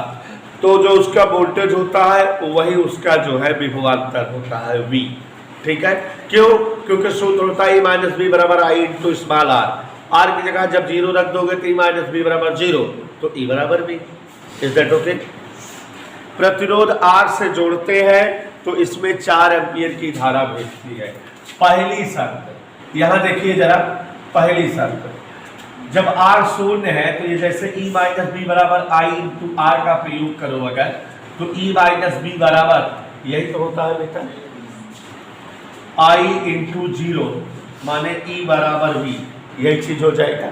S1: तो जो उसका वोल्टेज होता है वही उसका जो है विभवांतर होता है V, ठीक है। क्यों? क्योंकि सूत्र होता है E माइनस बी बराबर आई इंटू स्मॉल r की जगह जब 0 रख दोगे तो E माइनस बी बराबर 0, तो E बराबर V। Is that okay? प्रतिरोध R से जोड़ते हैं तो इसमें 4 एम्पियर की धारा भेजती है। पहली शर्त यहाँ देखिए जरा, पहली शर्त जब R 0 है तो ये जैसे E माइनस बी बराबर आई इंटू R का प्रयोग करो अगर, तो E माइनस बी बराबर यही तो होता है बेटा, I इंटू 0 माने E बराबर V, यही चीज हो जाएगा।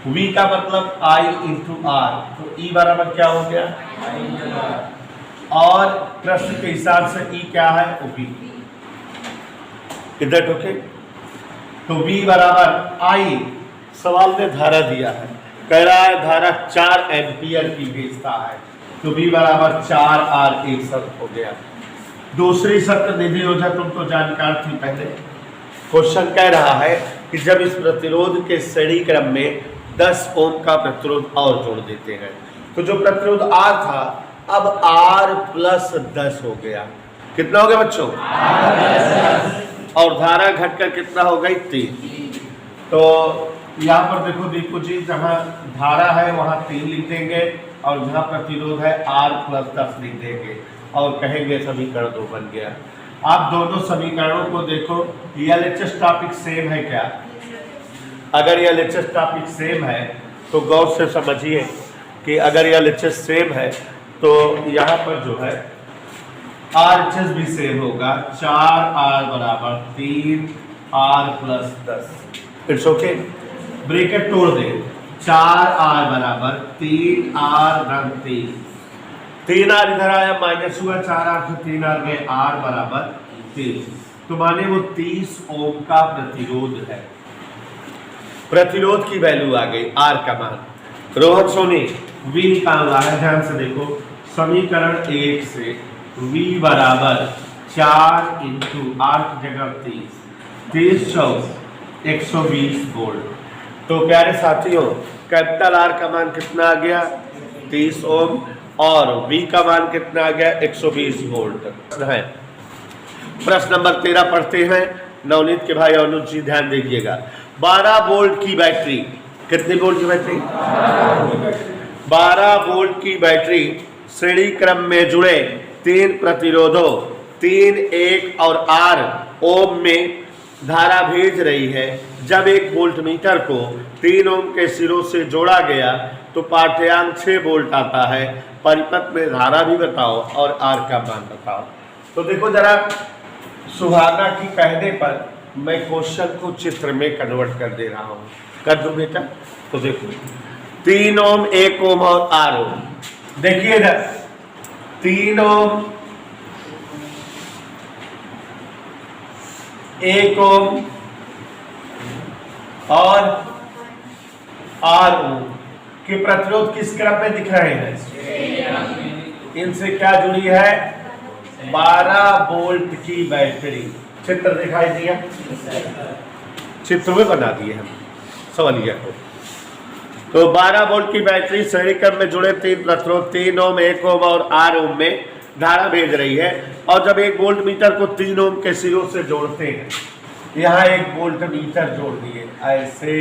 S1: V का मतलब I इंटू R, तो E बराबर क्या हो गया, और प्रश्न के हिसाब से E क्या है, V। इधर ओके, तो V बराबर I, सवाल में धारा दिया है कह रहा है धारा 4 एम्पियर की भेजता है, तो V बराबर 4R एक शर्त हो गया। दूसरी शर्त निधि ओझा तुम तो जानकार थी पहले। क्वेश्चन कह रहा है कि जब इस प्रतिरोध के श्रेणी क्रम में 10 ओम का प्रतिरोध और जोड़ देते हैं, तो जो प्रतिरोध R था अब R प्लस 10 हो गया। कितना हो गया बच्चों? और धारा घटकर कितना हो गई? 3। तो यहाँ पर देखो जी, जहाँ धारा है वहाँ 3 लिख देंगे और जहाँ प्रतिरोध है R प्लस 10 लिख देंगे और कहेंगे समीकरण 2 बन गया। आप दोनों समीकरणों को देखो, LHS टॉपिक सेम है क्या? अगर LHS टॉपिक सेम है तो गौर से समझिए कि अगर LHS सेम है तो यहाँ पर जो है RHS भी सेम होगा। 4R बराबर 3R plus 10। It's okay, bracket तोड़ दे। 4R बराबर 3R धन 3R इधर आया माइनस हुआ, 4R से 3R गए, R बराबर 30। तो माने वो 30 ओम का प्रतिरोध है। प्रतिरोध की वैल्यू आ गई, R का मान। रोहन सोनी V निकालना है, ध्यान से देखो। समीकरण 1 से V बराबर 4 इंटू R की जगह 30 चौक 120 वोल्ट। तो प्यारे साथियों, कैपिटल R का मान कितना आ गया? 30 ओम, और V का मान कितना आ गया? 120 वोल्ट है। प्रश्न नंबर 13 पढ़ते हैं। नवनीत के भाई अनुज जी ध्यान दीजिएगा। 12 वोल्ट की बैटरी, कितने वोल्ट की बैटरी? 12 वोल्ट की बैटरी श्रेणी क्रम में जुड़े 3 प्रतिरोधों 3, 1 और R ओम में धारा भेज रही है। जब एक वोल्टमीटर को 3 ओम के सिरों से जोड़ा गया तो पाठ्यांक 6 वोल्ट आता है। परिपथ में धारा भी बताओ और R का मान बताओ। तो देखो जरा, सुहाना की कहने पर मैं क्वेश्चन को चित्र में कन्वर्ट कर दे रहा हूँ। कर दूं बेटा? तो देखो 3 ओम, 1 ओम और R ओम। देखिए इधर 3 ओम, 1 ओम और R ओम के प्रतिरोध किस क्रम में दिख रहे हैं? इनसे क्या जुड़ी है? 12 वोल्ट की बैटरी। चित्र दिखाई दिया? चित्र में बना दिए हम सवालिया को। तो 12 वोल्ट की बैटरी श्रेणी क्रम में जुड़े 3 प्रतिरोध 3 ओम, 1 ओम और R ओम में धारा भेज रही है। और जब एक वोल्ट मीटर को 3 ओम के सिरों से जोड़ते हैं, यहाँ एक वोल्ट मीटर जोड़ दिए, ऐसे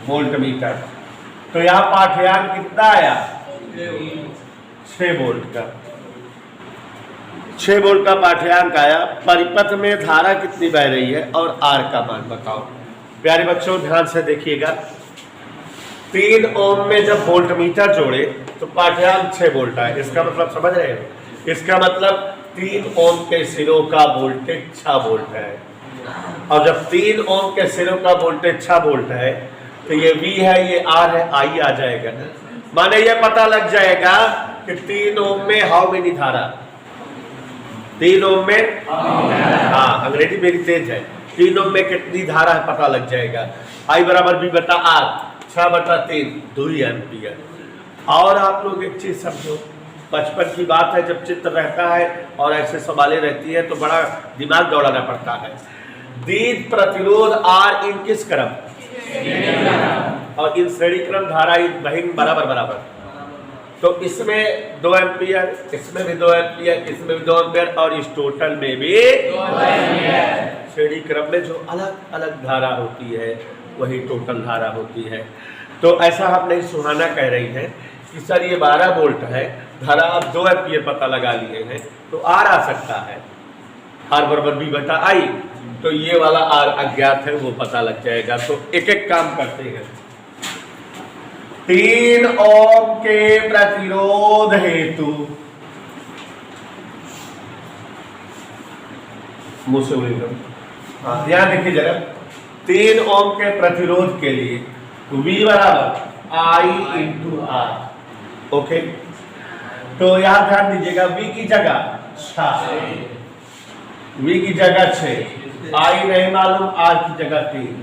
S1: वोल्ट मीटर, तो यहाँ पाठ्यांक कितना आया? 6 वोल्ट का। 6 वोल्ट का पाठ्यांक आया। परिपथ में धारा कितनी बह रही है और R का मान बताओ। प्यारे बच्चों ध्यान से देखिएगा। 3 ओम में जब वोल्ट मीटर जोड़े तो पाठ्यांक 6 वोल्ट आए। इसका मतलब समझ रहे हो? इसका मतलब 3 ओम के सिरों का वोल्टेज 6 वोल्ट है। और जब 3 ओम के सिरों का वोल्टेज 6 वोल्ट है तो ये V है, ये R है, I आ जाएगा। माने ये पता लग जाएगा कि 3 ओम में हाउ मेनी धारा? 3 ओम में, हाँ अंग्रेजी मेरी तेज है, 3 ओम में कितनी धारा है पता लग जाएगा। I बराबर V बटा R, 6/3 2 एम्पियर। और आप लोग एक चीज समझो, बचपन की बात है, जब चित्र रहता है और ऐसे सवालें रहती है तो बड़ा दिमाग दौड़ाना पड़ता है। दीद प्रतिरोध R इन किस क्रम और इन श्रेणी क्रम धारा इन बहिन बराबर बराबर। तो इसमें 2 एम्पियर, इसमें भी 2 एम्पियर, इसमें भी 2 एम्पियर और इस टोटल में भी 2 एम्पियर। श्रेणी क्रम में जो अलग अलग धारा होती है वही टोटल धारा होती है। तो ऐसा हम नहीं, सुहाना कह रही है कि सर ये 12 वोल्ट है, धारा आप 2 एम्पियर पता लगा लिए हैं तो R आ सकता है, R बराबर V बटा I। तो ये वाला R अज्ञात है, वो पता लग जाएगा। तो एक एक काम करते हैं। 3 ओम के प्रतिरोध हेतु, मुंह से ध्यान देखिए जरा, 3 ओम के प्रतिरोध के लिए V बराबर I इंटू R। ओके, तो यहां ध्यान दीजिएगा, V की जगह 6, V की जगह 6, I नहीं मालूम, R की जगह 3।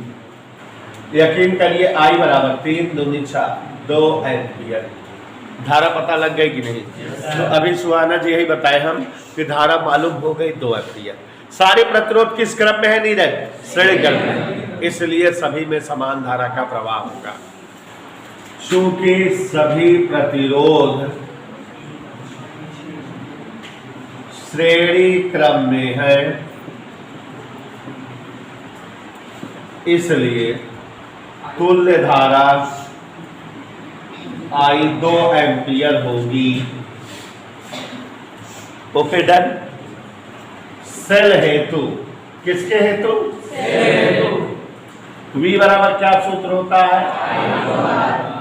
S1: यकीन करिए आई बराबर 3 दूनी 4 2 एम्पियर। धारा पता लग गई कि नहीं? तो अभी सुहाना जी यही बताए हम कि धारा मालूम हो गई 2 एम्पियर। सारे प्रतिरोध किस क्रम में है नीरज? श्रेणी क्रम में, इसलिए सभी में समान धारा का प्रवाह होगा। चूंकि सभी प्रतिरोध श्रेणी क्रम में है, इसलिए तुल्य धारा आई 2 एम्पियर होगी। Okay done. सेल हेतु, किसके हेतु? V बराबर क्या सूत्र होता है?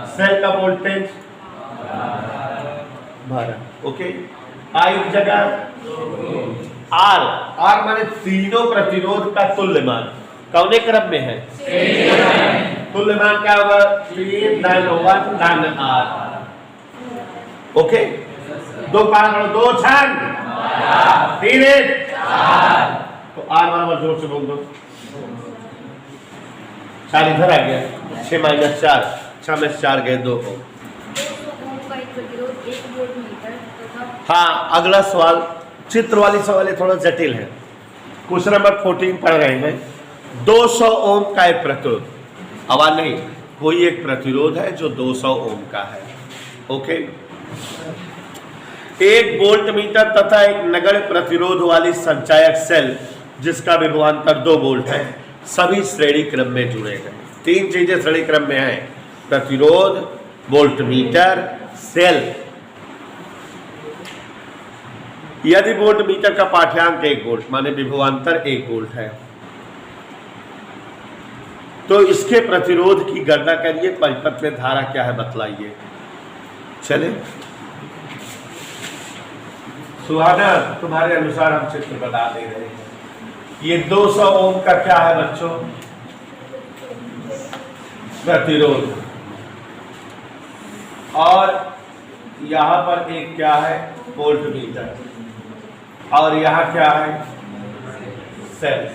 S1: सेल का वोल्टेज 12। ओके, आई की जगह R माने तीनों प्रतिरोध का तुल्य मान। कौने क्रम में है? तुल्य मान क्या होगा? 3 धन 1 धन R। ओके, 2 5 2 6 3 1 तो R बराबर जोर से बोल दो। 4 इधर आ गया, 6 - 4 6 में 4 गए 2 को। हाँ, अगला सवाल चित्र वाली सवाल थोड़ा जटिल है। क्वेश्चन नंबर 14 पढ़ रहे हैं। 200 ओम का एक प्रतिरोध, आवाज नहीं, कोई एक प्रतिरोध है जो 200 ओम का है। ओके, एक वोल्ट मीटर तथा एक नगण्य प्रतिरोध वाली संचायक सेल जिसका विभवांतर 2 वोल्ट है, सभी श्रेणी क्रम में जुड़े हैं। 3 चीजें श्रेणी क्रम में हैं: प्रतिरोध, वोल्ट मीटर, सेल। यदि वोल्ट मीटर का पाठ्यांक 1 वोल्ट माने विभवांतर 1 वोल्ट है, तो इसके प्रतिरोध की गणना करिए। परिपथ में धारा क्या है बतलाइए। चले सुहाना, तुम्हारे अनुसार हम चित्र बता दे रहे हैं। ये 200 ओम का क्या है बच्चों? प्रतिरोध। और यहां पर एक क्या है? Volt meter. और यहां क्या है? सेल।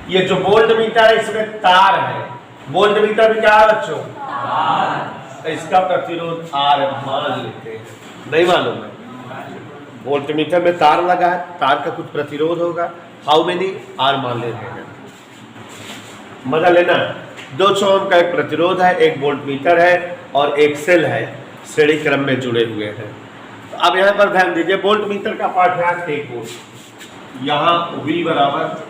S1: ये जो वोल्ट मीटर है इसमें तार है। वोल्ट मीटर में क्या है बच्चों? तार। इसका प्रतिरोध R मान लेते हैं। नहीं मालूम है? वोल्ट मीटर में तार लगा है, तार का कुछ प्रतिरोध होगा। How many? R मान लेते हैं। मजा लेना। 200 ओम का एक प्रतिरोध है, एक वोल्ट मीटर है और एक सेल है, श्रेणी क्रम में जुड़े हुए हैं। तो अब यहां पर ध्यान दीजिए, वोल्ट मीटर का पाठ्यांक 1 वोल्ट। यहां V बराबर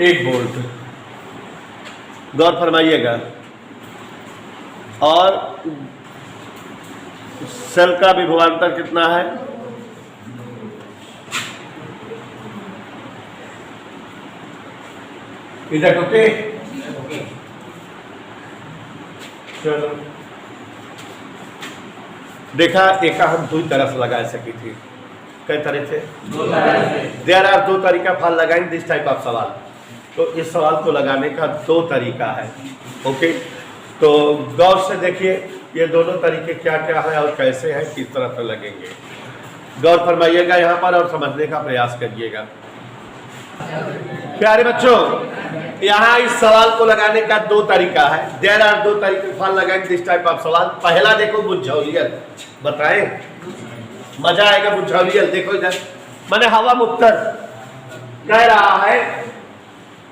S1: 1 वोल्ट, गौर फरमाइएगा। और सेल का विभवांतर कितना है? इधर ओके, चलो देखा, एक हम 2 तरह से लगा सकी थी। कई तरह से? 2 तरह से। देयर आर 2 तरीका फॉर लगाइंग दिस टाइप ऑफ सवाल। तो इस सवाल को लगाने का 2 तरीका है। ओके, तो गौर से देखिए ये दोनों तरीके क्या क्या है और कैसे हैं, किस तरह से लगेंगे। गौर फरमाइएगा यहाँ पर और समझने का प्रयास करिएगा। प्यारे बच्चों, यहाँ इस सवाल को लगाने का 2 तरीका है। देयर आर 2 तरीके फॉर लगाइंग दिस टाइप ऑफ सवाल। पहला देखो बुझौलियत, बताएं, मजा आएगा। बुझौलियत देखो इधर, मैंने हवा मुक्तर कह रहा है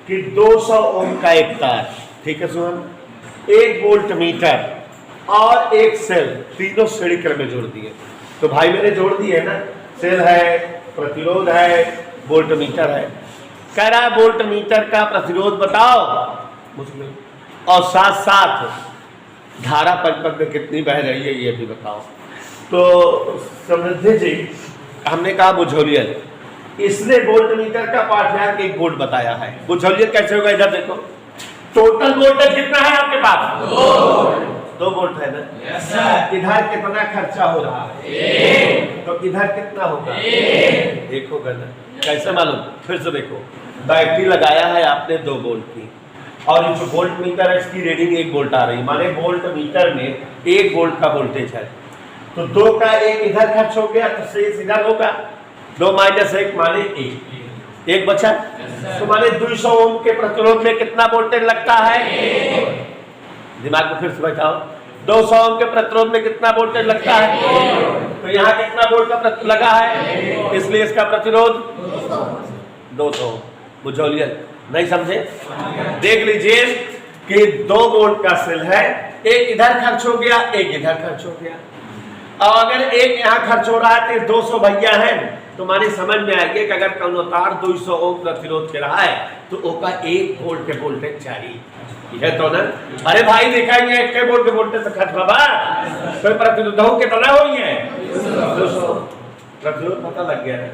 S1: कि 200 ओम का एक तार, ठीक है सुन, 1 वोल्ट मीटर और एक सेल, तीनों श्रेणी क्रम में जोड़ दिए। तो भाई मैंने जोड़ दिए ना, सेल है, प्रतिरोध है, वोल्ट मीटर है। कह रहा है वोल्ट मीटर का प्रतिरोध बताओ और साथ साथ धारा परिपथ में कितनी बह रही है ये भी बताओ। तो समृद्धि जी, हमने कहा बुझौलियत, इसने वोल्ट मीटर का पाठ्यांक 1 वोल्ट बताया है। बुझौलियत कैसे होगा? इधर देखो, टोटल वोल्टेज कितना है आपके पास? 2 वोल्ट है ना? yes, इधर कितना खर्चा हो रहा है? तो इधर कितना होगा? 1 होगा ना? कैसे मालूम? फिर से देखो, बैटरी लगाया है आपने 2 वोल्ट की और ये जो वोल्ट मीटर है इसकी रीडिंग 1 वोल्ट आ रही, माने वोल्ट मीटर में 1 वोल्ट का वोल्टेज है। तो 2 का 1 इधर खर्च हो गया तो शेष इधर होगा। 2 - 1 माने 1। एक बचा, तो माने 200 ओम के प्रतिरोध में कितना वोल्टेज लगता है? दिमाग में फिर से बैठाओ, 200 ओम के प्रतिरोध में कितना वोल्टेज लगता है? तो यहाँ कितना वोल्ट का लगा है, इसलिए इसका प्रतिरोध 200। बुझौलिए नहीं समझे? देख लीजिए कि 2 वोल्ट का सेल है, एक इधर खर्च हो गया, एक इधर खर्च हो गया। और अगर एक यहाँ खर्च हो रहा है तो 200 भैया है, तो माने समझ में आ गया कि अगर कौनो तार 200 ओम प्रतिरोध के रहा है तो ओका 1 वोल्ट के वोल्टेज चाहिए, है तो ना? अरे भाई देखा ही 1 वोल्ट के वोल्टेज से खर्च बाबा, तो प्रतिरोध कितना हो है? 200। प्रतिरोध पता लग गया है,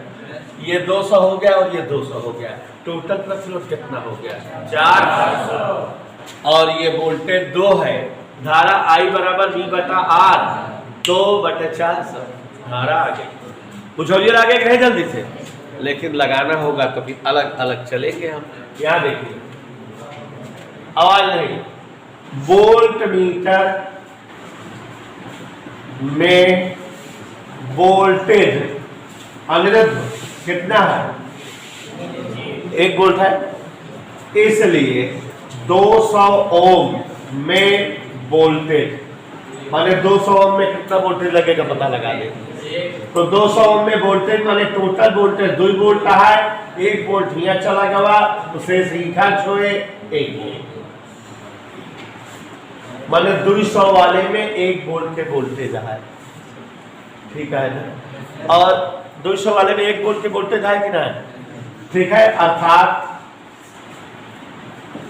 S1: ये 200 हो गया और ये 200 हो गया, टोटल प्रतिरोध कितना हो गया? 400। और ये वोल्टेज 2 है, धारा I बराबर V बटा R, 2/400 धारा आ गई। बुझौलिए आगे रहे जल्दी से, लेकिन लगाना होगा तो फिर अलग अलग चलेंगे हम। यहाँ देखिए, आवाज नहीं, वोल्ट मीटर में वोल्टेज अनुरुद्ध कितना है? 1 वोल्ट है, इसलिए 200 ओम में वोल्टेज माने 200 ओम में कितना वोल्टेज लगेगा पता लगा ले। तो 200 ओम में वोल्टेज माने टोटल वोल्टेज 2 वोल्ट का है, 1 वोल्ट यहाँ चला गया तो शेष ही खर्च हुए 1 वोल्ट, माने 200 वाले में 1 वोल्ट के वोल्टेज है, ठीक है ना? और 200 वाले में 1 वोल्ट के वोल्टेज है कि नहीं? ठीक है, अर्थात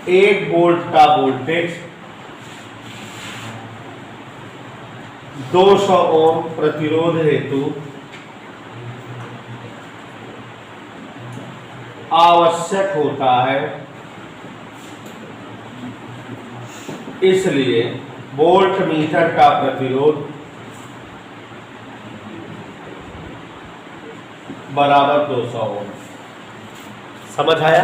S1: 1 वोल्ट का वोल्टेज 200 ओम प्रतिरोध हेतु आवश्यक होता है, इसलिए वोल्ट मीटर का प्रतिरोध बराबर 200 ओम। समझ आया?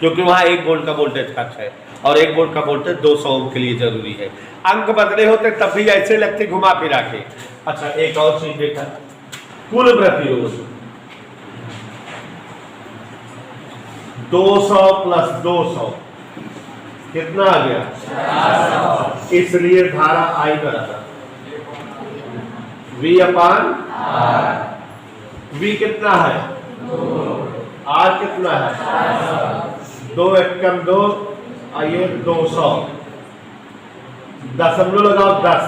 S1: क्योंकि वहां 1 वोल्ट का वोल्टेज खर्च है और 1 वोल्ट का वोल्टेज 200 ओम के लिए जरूरी है। अंक बदले होते तब भी ऐसे लगते घुमा फिरा के। अच्छा, एक और चीज देखा, कुल प्रतिरोध 200 प्लस 200 कितना आ गया? 400। इसलिए धारा I बराबर V अपान V कितना है? R कितना है? 2 एकम 2, आइए 200, दशमलव लगाओ 10,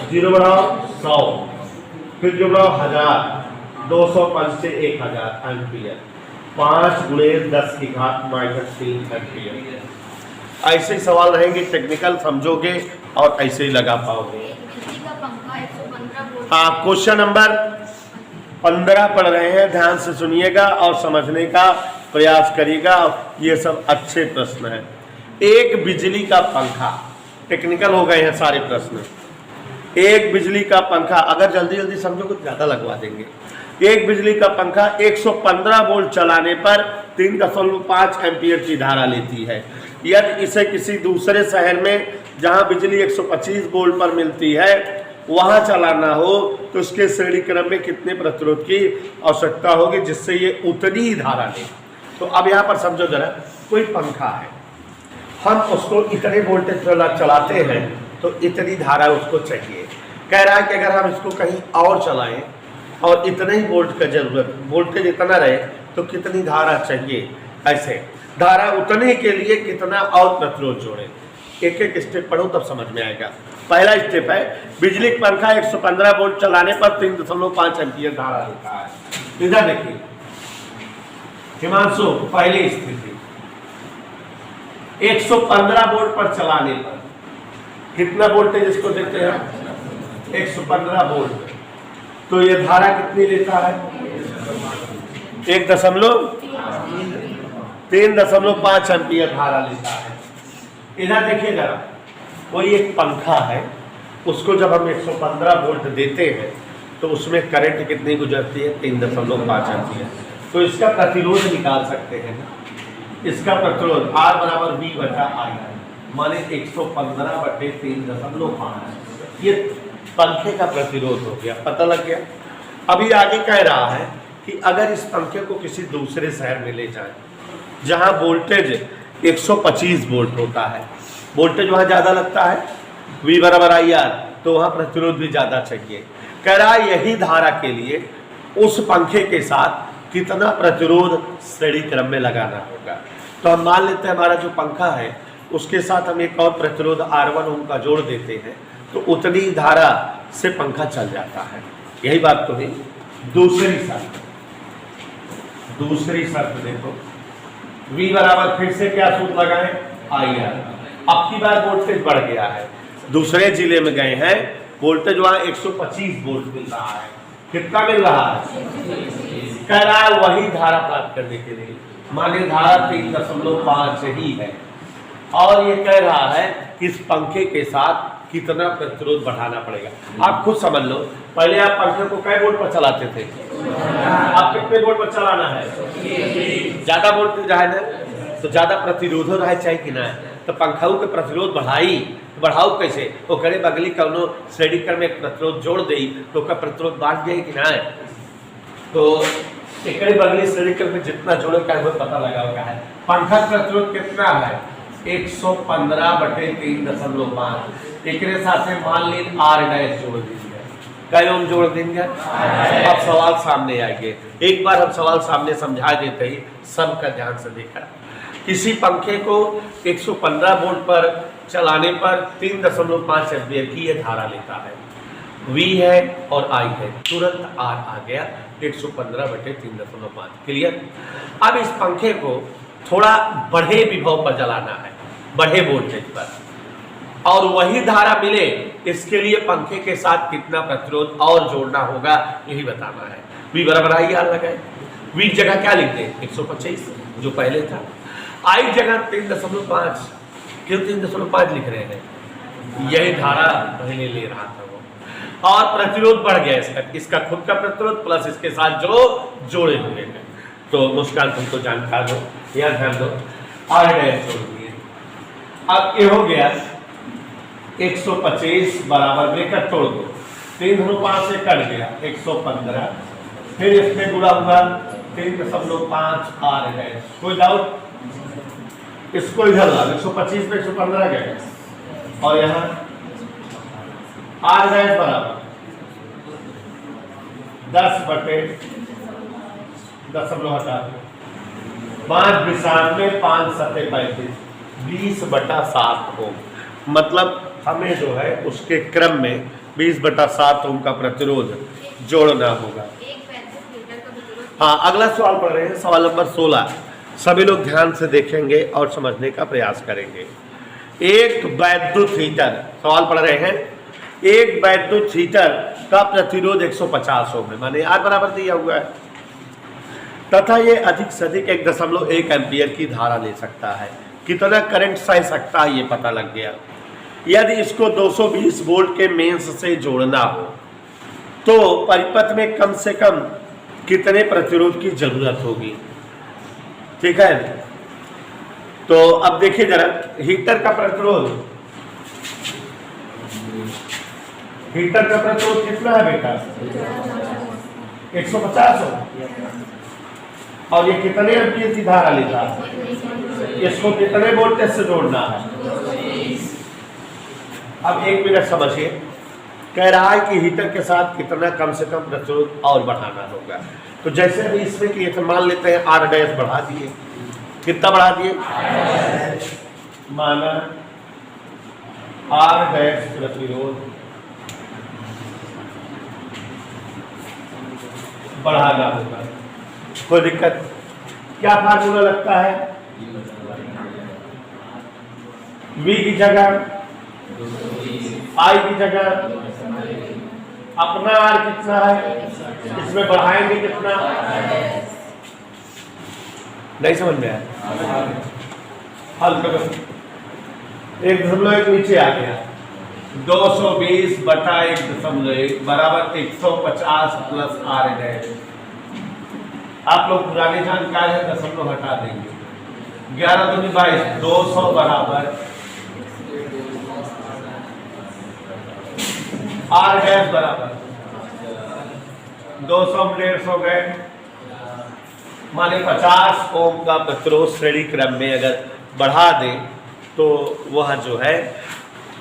S1: 0 बढ़ाओ 100, फिर जो बढ़ाओ 1000, 200 5 से 1000 एम्पियर, 5 गुणे 10 की घात -3 एम्पियर। ऐसे ही सवाल रहेंगे, टेक्निकल समझोगे और ऐसे ही लगा पाओगे। हाँ, क्वेश्चन नंबर 15 पढ़ रहे हैं, ध्यान से सुनिएगा और समझने का प्रयास करिएगा। ये सब अच्छे प्रश्न हैं। एक बिजली का पंखा, टेक्निकल हो गए हैं सारे प्रश्न। एक बिजली का पंखा, अगर जल्दी जल्दी समझोगे तो ज़्यादा लगवा देंगे। एक बिजली का पंखा 115 वोल्ट चलाने पर 3.5 एम्पियर की धारा लेती है। यदि इसे किसी दूसरे शहर में जहां बिजली 125 वोल्ट पर मिलती है वहां चलाना हो तो उसके श्रेणी क्रम में कितने प्रतिरोध की आवश्यकता होगी जिससे ये उतनी ही धारा ले। तो अब यहाँ पर समझो जरा, कोई पंखा है, हम उसको इतने वोल्टेज पर चलाते हैं तो इतनी धारा उसको चाहिए। कह रहा है कि अगर हम इसको कहीं और चलाएं और इतने ही वोल्ट का जरूरत, वोल्टेज इतना रहे तो कितनी धारा चाहिए। ऐसे धारा उतने के लिए कितना और प्रतिरोध जोड़े। एक एक स्टेप पढ़ो तब समझ में आएगा। पहला स्टेप है, बिजली पंखा 115 वोल्ट चलाने पर 3.5 एम्पियर धारा देता है। इधर देखिए हिमांशु, पहली स्थिति 115 वोल्ट पर चलाने पर कितना वोल्टेज इसको देते हैं? 115 वोल्ट। तो ये धारा कितनी लेता है? 3.5 एम्पियर धारा लेता है। इधर देखिए जरा, कोई एक पंखा है, उसको जब हम 115 वोल्ट देते हैं तो उसमें करंट कितनी गुजरती है? 3.5 एम्पियर। तो इसका प्रतिरोध निकाल सकते हैं। इसका प्रतिरोध R बराबर V बटा I, माने 115/3.5। ये पंखे का प्रतिरोध हो गया, पता लग गया। अभी आगे कह रहा है कि अगर इस पंखे को किसी दूसरे शहर में ले जाएं जहां वोल्टेज 125 वोल्ट होता है, वोल्टेज वहां ज़्यादा लगता है, V बराबर IR, तो वहां प्रतिरोध भी ज़्यादा चाहिए। कह रहा है यही धारा के लिए उस पंखे के साथ कितना प्रतिरोध श्रेणी क्रम में लगाना होगा। तो हम मान लेते हैं हमारा जो पंखा है उसके साथ हम एक और प्रतिरोध R1 ओम का जोड़ देते हैं, तो उतनी धारा से पंखा चल जाता है। यही बात तो है। दूसरी शर्त देखो, V बराबर फिर से क्या सूत्र लगाएं, IR। अब की बार वोल्टेज बढ़ गया है, दूसरे जिले में गए हैं, वोल्टेज वहां 125 वोल्ट मिल रहा है। कितना मिल रहा है? कह रहा है वही धारा प्राप्त करने के लिए माने धारा 3.5 ही है, और ये कह रहा है कि इस पंखे के साथ कितना प्रतिरोध बढ़ाना पड़ेगा। आप खुद समझ लो, पहले आप पंखे को कै वोल्ट पर चलाते थे, आप कितने वोल्ट पर चलाना है? ज्यादा वोल्ट है ना, तो ज्यादा प्रतिरोध रहे चाहिए कि ना, तो पंखाओं के प्रतिरोध बढ़ाओ कैसे? वो करे बगली कौनो श्रेणी क्रम में प्रतिरोध जोड़ दे तो का प्रतिरोध बढ़ जाए कि ना। तो एक बगली श्रेणी क्रम में जितना जोड़े का है पता लगा है। पंखा प्रतिरोध कितना है? 115/3.5। एक साथ मान लीजिए R' जोड़ दीजिए, कई ओम जोड़ देंगे। अब सवाल सामने आएंगे, एक बार हम सवाल सामने समझा देते ही सबका ध्यान से देखा। किसी पंखे को 115 वोल्ट पर चलाने पर 3.5 एम्पीयर की यह धारा लेता है, V है और I है, तुरंत R आ गया 115/3.5। क्लियर? अब इस पंखे को थोड़ा बढ़े विभव पर जलाना है, बढ़े वोल्टेज पर, और वही धारा मिले, इसके लिए पंखे के साथ कितना प्रतिरोध और जोड़ना होगा यही बताना है। V बराबर IR लगाए, V जगह क्या लिखते हैं? 125 जो पहले था, I जगह 3.5। क्यों 3.5 लिख रहे हैं? यही धारा पहले ले रहा था वो, और प्रतिरोध बढ़ गया इसका खुद का प्रतिरोध प्लस इसके साथ जो जोड़े हुए हैं। तो मुस्कान तुमको जानकार दो, यहाँ ध्यान दो, R' जोड़ दिए। अब ये हो गया 125 बराबर ब्रेकेट तोड़ दो, 3.5 से कट गया 115, फिर इसमें गुणा हुआ 3.5 R'। कोई डाउट? इसको इधर ला, 125 में 115 गए, और यहाँ R' बराबर 10/10 हटा 5 5 7 35 20/7 ओम। मतलब हमें जो है उसके क्रम में 20/7 ओम का प्रतिरोध जोड़ना होगा। हाँ, अगला सवाल पढ़ रहे हैं, सवाल नंबर 16। सभी लोग ध्यान से देखेंगे और समझने का प्रयास करेंगे। एक वैद्युत हीटर, सवाल पढ़ रहे हैं, एक वैद्युत हीटर का प्रतिरोध 150 ओम है, माने R बराबर दिया हुआ है, तथा ये अधिक से अधिक 1.1 एम्पीयर की धारा ले सकता है। कितना करंट सह सकता है ये पता लग गया। यदि इसको 220 वोल्ट के मेंस से जोड़ना हो तो परिपथ में कम से कम कितने प्रतिरोध की जरूरत होगी? ठीक है, तो अब देखिए जरा, हीटर का प्रतिरोध कितना है बेटा? 150 हो, और ये कितने एम्पीयर की धारा लेता है? इसको कितने वोल्टेज से जोड़ना है? अब एक मिनट समझिए, कह रहा है कि हीटर के साथ कितना कम से कम प्रतिरोध और बढ़ाना होगा। तो जैसे अभी इसमें कि तो मान लेते हैं R' बढ़ा दिए, कितना बढ़ा दिए? माना R' प्रतिरोध बढ़ाना होगा, कोई दिक्कत? क्या फार्मूला लगता है? V की जगह I की जगह अपना R कितना है, इसमें बढ़ाएंगे कितना? नहीं समझ में आया? हल करो, 1.1 नीचे आ गया, 220/1.1 बराबर 150 प्लस R'। आप लोग पुराने जानकार है, दशमलव हटा देंगे, 11 दूनी 22, 200 बराबर R' बराबर 200 में 150 गए, माने 50 ओम का प्रतिरोध श्रेणी क्रम में अगर बढ़ा दें तो वह जो है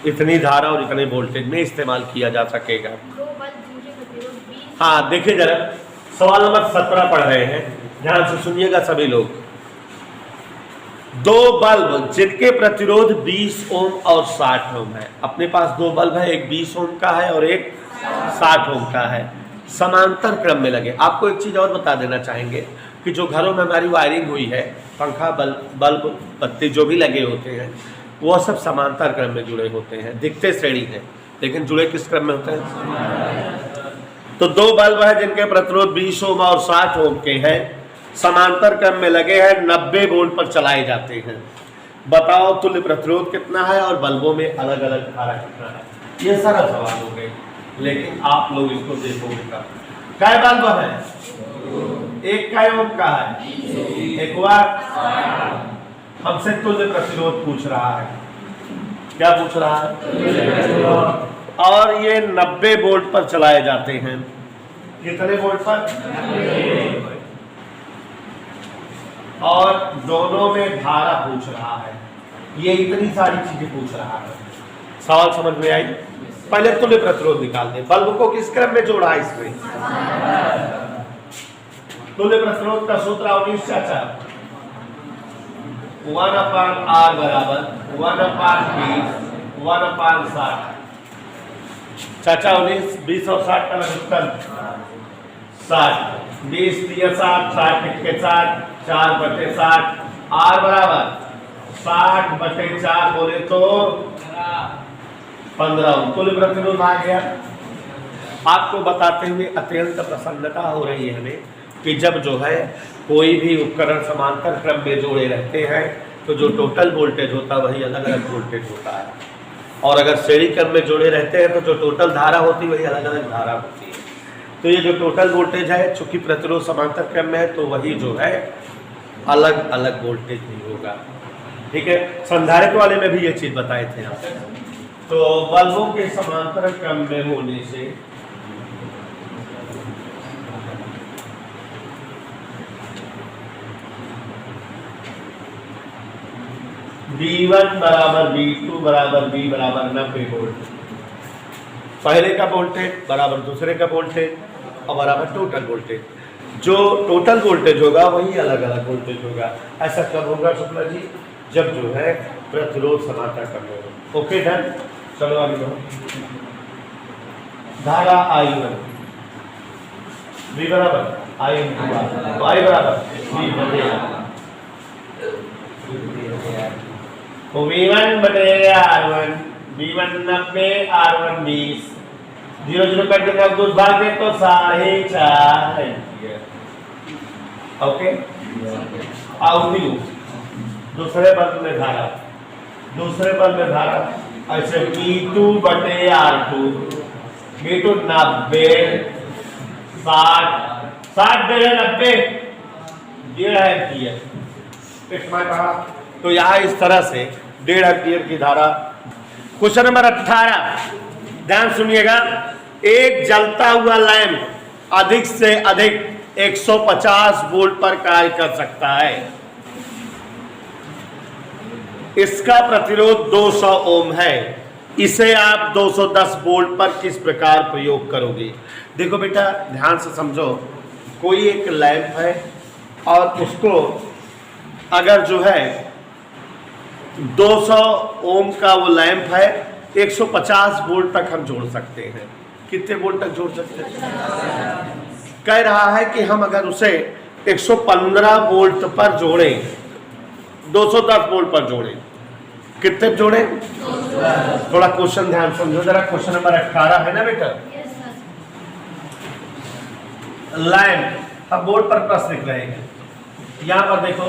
S1: इतनी धारा और इतने वोल्टेज में इस्तेमाल किया जा सकेगा। हाँ देखिए जरा, सवाल नंबर 17 पढ़ रहे हैं, ध्यान से सुनिएगा सभी लोग। दो बल्ब जिनके प्रतिरोध 20 ओम और 60 ओम है, अपने पास दो बल्ब है, एक 20 ओम का है और एक 60 ओम का है, समांतर क्रम में लगे। आपको एक चीज और बता देना चाहेंगे कि जो घरों में हमारी वायरिंग हुई है, पंखा बल्ब बत्ती जो भी लगे होते हैं, वह सब समांतर क्रम में जुड़े होते हैं, दिखते श्रेणी हैं लेकिन जुड़े किस क्रम में होते हैं? तो दो बल्ब है जिनके प्रतिरोध 20 ओम और 60 ओम के हैं, समांतर क्रम में लगे हैं, 90 वोल्ट पर चलाए जाते हैं। बताओ तुल्य प्रतिरोध कितना है और बल्बों में अलग अलग धारा कितना है? ये सारा सवाल हो गए, लेकिन आप लोग इसको देखोगे कब। क्या बल्ब है? एक काय ओम का है, एक वाट। हमसे तुल्य प्रतिरोध पूछ रहा है, क्या पूछ रहा है? और ये 90 वोल्ट पर चलाए जाते हैं। कितने वोल्ट पर? और दोनों में धारा पूछ रहा है। ये इतनी सारी चीजें पूछ रहा है। सवाल समझ में आई? पहले तुल्य प्रतिरोध निकाल दे। बल्ब को किस क्रम में जोड़ा है इसमें? तुल्य प्रतिरोध का सूत्र अवनीश चाचा, 1/R बराबर 1/20 1/60। चाचा 19 20 और 60 का लघुत्तम 60, 20 3 60, 60 के 60, 4/60। R बराबर 60/4 बोले तो 15 ओम। तुल्य प्रतिरोध आ गया। आपको बताते हुए अत्यंत प्रसन्नता हो रही है हमें कि जब जो है कोई भी उपकरण समांतर क्रम में जोड़े रहते हैं तो जो टोटल वोल्टेज होता है वही अलग अलग वोल्टेज होता है, और अगर श्रेणी क्रम में जोड़े रहते हैं तो जो टोटल धारा होती है वही अलग अलग धारा होती है। तो ये जो टोटल वोल्टेज है, चूंकि प्रतिरोध समांतर क्रम में है तो वही जो है अलग अलग वोल्टेज भी होगा। ठीक है, संधारित्र वाले में भी ये चीज बताए थे आप। तो बल्बों के समांतर क्रम में होने से V1 बराबर V2 बराबर V बराबर 90 वोल्ट। पहले का वोल्टेज बराबर दूसरे का वोल्टेज और बराबर टोटल वोल्टेज। जो टोटल वोल्टेज होगा वही अलग अलग वोल्टेज होगा। ऐसा कब होगा शुक्ला जी? जब जो है प्रतिरोध समांतर क्रम में हो। Okay done. चलो आगे बढ़ो। धारा I1 V बराबर I2 I बराबर V बटेगा V1/R1, V1 90 R1 20, 0 cut के अब 2 भाग दे तो 4.5 एम्पीयर। ओके, आउटपुट दूसरे बल्ब में धारा, दूसरे बल्ब में धारा ऐसे V2/R2, V2 90 60 90 1.5 एम्पीयर। इसमें कहा तो यहाँ इस तरह से 1.5 एम्पीयर की धारा। क्वेश्चन नंबर 18 ध्यान सुनिएगा। एक जलता हुआ लैंप अधिक से अधिक 150 वोल्ट पर कार्य कर सकता है। इसका प्रतिरोध 200 ओम है। इसे आप 210 वोल्ट पर किस प्रकार प्रयोग करोगे? देखो बेटा ध्यान से समझो, कोई एक लैंप है और उसको अगर जो है 200 ओम का वो लैंप है, 150 वोल्ट तक हम जोड़ सकते हैं। कितने वोल्ट तक जोड़ सकते हैं? कह रहा है कि हम अगर उसे 115 वोल्ट पर जोड़ें, 210 वोल्ट पर जोड़ें, कितने जोड़ें? थोड़ा क्वेश्चन ध्यान समझो जरा। क्वेश्चन नंबर 18 है ना बेटा। लैंप, अब बोर्ड पर प्रश्न लिख रहे हैं। यहां पर देखो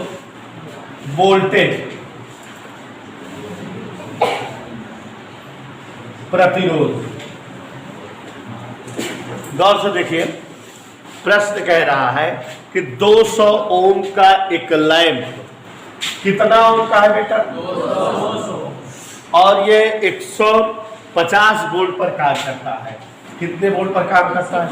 S1: वोल्टेज, प्रतिरोध, गौर से देखिए प्रश्न कह रहा है कि 200 ओम का एक लैंप, कितना ओम का है बेटा? 200। और ये 150 वोल्ट पर कार्य करता है। कितने वोल्ट पर काम करता है?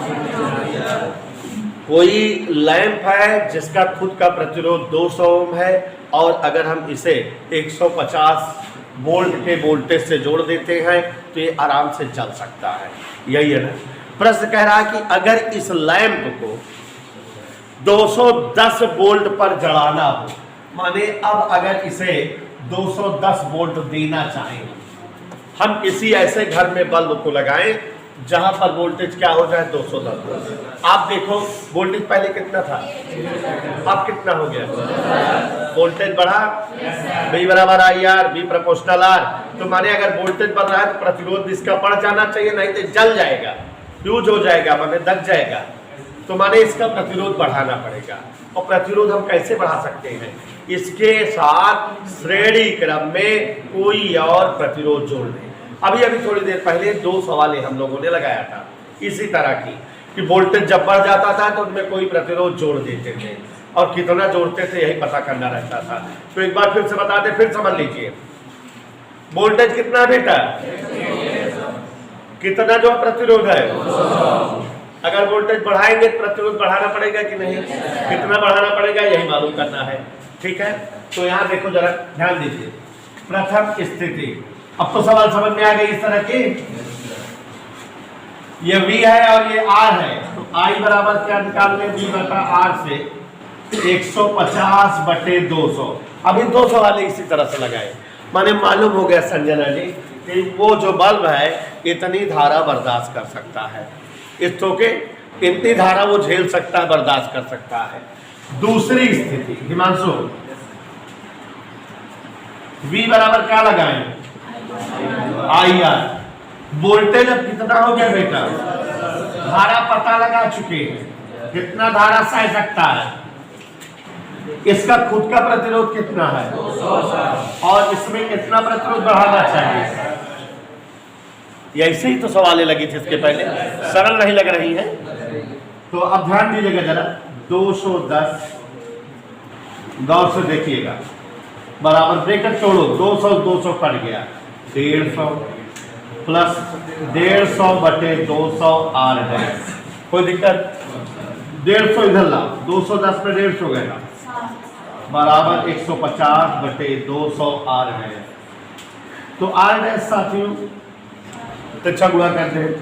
S1: कोई लैंप है जिसका खुद का प्रतिरोध 200 ओम है और अगर हम इसे 150 वोल्ट के वोल्टेज से जोड़ देते हैं तो ये आराम से चल सकता है। यही है ना। प्रश्न कह रहा है कि अगर इस लैंप को 210 वोल्ट पर जलाना हो, माने अब अगर इसे 210 वोल्ट देना चाहें, हम किसी ऐसे घर में बल्ब को लगाएं जहां पर वोल्टेज क्या हो जाए 210 वोल्ट। आप देखो वोल्टेज पहले कितना था, अब कितना हो गया, वोल्टेज बढ़ा, V बराबर IR, V प्रोपोर्शनल R। तो माने अगर वोल्टेज बढ़ रहा है तो प्रतिरोध भी इसका बढ़ जाना चाहिए, नहीं तो जल जाएगा, फ्यूज हो जाएगा, माने दब जाएगा। तो माने इसका प्रतिरोध बढ़ाना पड़ेगा। और प्रतिरोध हम कैसे बढ़ा सकते हैं, इसके साथ श्रेणी क्रम में कोई और प्रतिरोध जोड़ दें। अभी थोड़ी देर पहले 2 सवालें हम लोगों ने लगाया था इसी तरह की, कि वोल्टेज जब बढ़ जाता था तो उनमें कोई प्रतिरोध जोड़ देते थे और कितना जोड़ते थे यही पता करना रहता था। तो एक बार फिर से बता दें, फिर समझ लीजिए। वोल्टेज कितना बेटा, कितना जो प्रतिरोध है, अगर वोल्टेज बढ़ाएंगे प्रतिरोध बढ़ाना पड़ेगा कि नहीं, कितना बढ़ाना पड़ेगा यही मालूम करना है। ठीक है, तो यहाँ देखो जरा ध्यान दीजिए। प्रथम स्थिति, अब तो सवाल समझ में आ गई इस तरह की। ये V है और ये R है, तो I बराबर क्या निकालने, V बटा R से 150 बटे 200। अभी 2 सवाल इसी तरह से लगाए, माने मालूम हो गया संजना जी कि वो जो बल्ब है इतनी धारा बर्दाश्त कर सकता है, इसको के इतनी धारा वो झेल सकता है, बर्दाश्त कर सकता है। दूसरी स्थिति हिमांशु, V बराबर क्या लगाएं, IR। वोल्टेज अब कितना हो गया बेटा, धारा पता लगा चुके हैं, कितना धारा सह सकता है, इसका खुद का प्रतिरोध कितना है और इसमें कितना प्रतिरोध बढ़ाना चाहिए। ऐसे ही तो सवालें लगी थी इसके पहले, सरल नहीं लग रही है। तो अब ध्यान दीजिएगा जरा, 210 गौर से देखिएगा, बराबर ब्रैकेट तोड़ो, 200 कट गया, 150 प्लस 150 बटे 200 R है। कोई दिक्कत, 150 इधर ला, 210 पे 150 गया, बराबर 150 बटे 200 R है। तो R है साथियों, तो अच्छा गुणा करते हैं,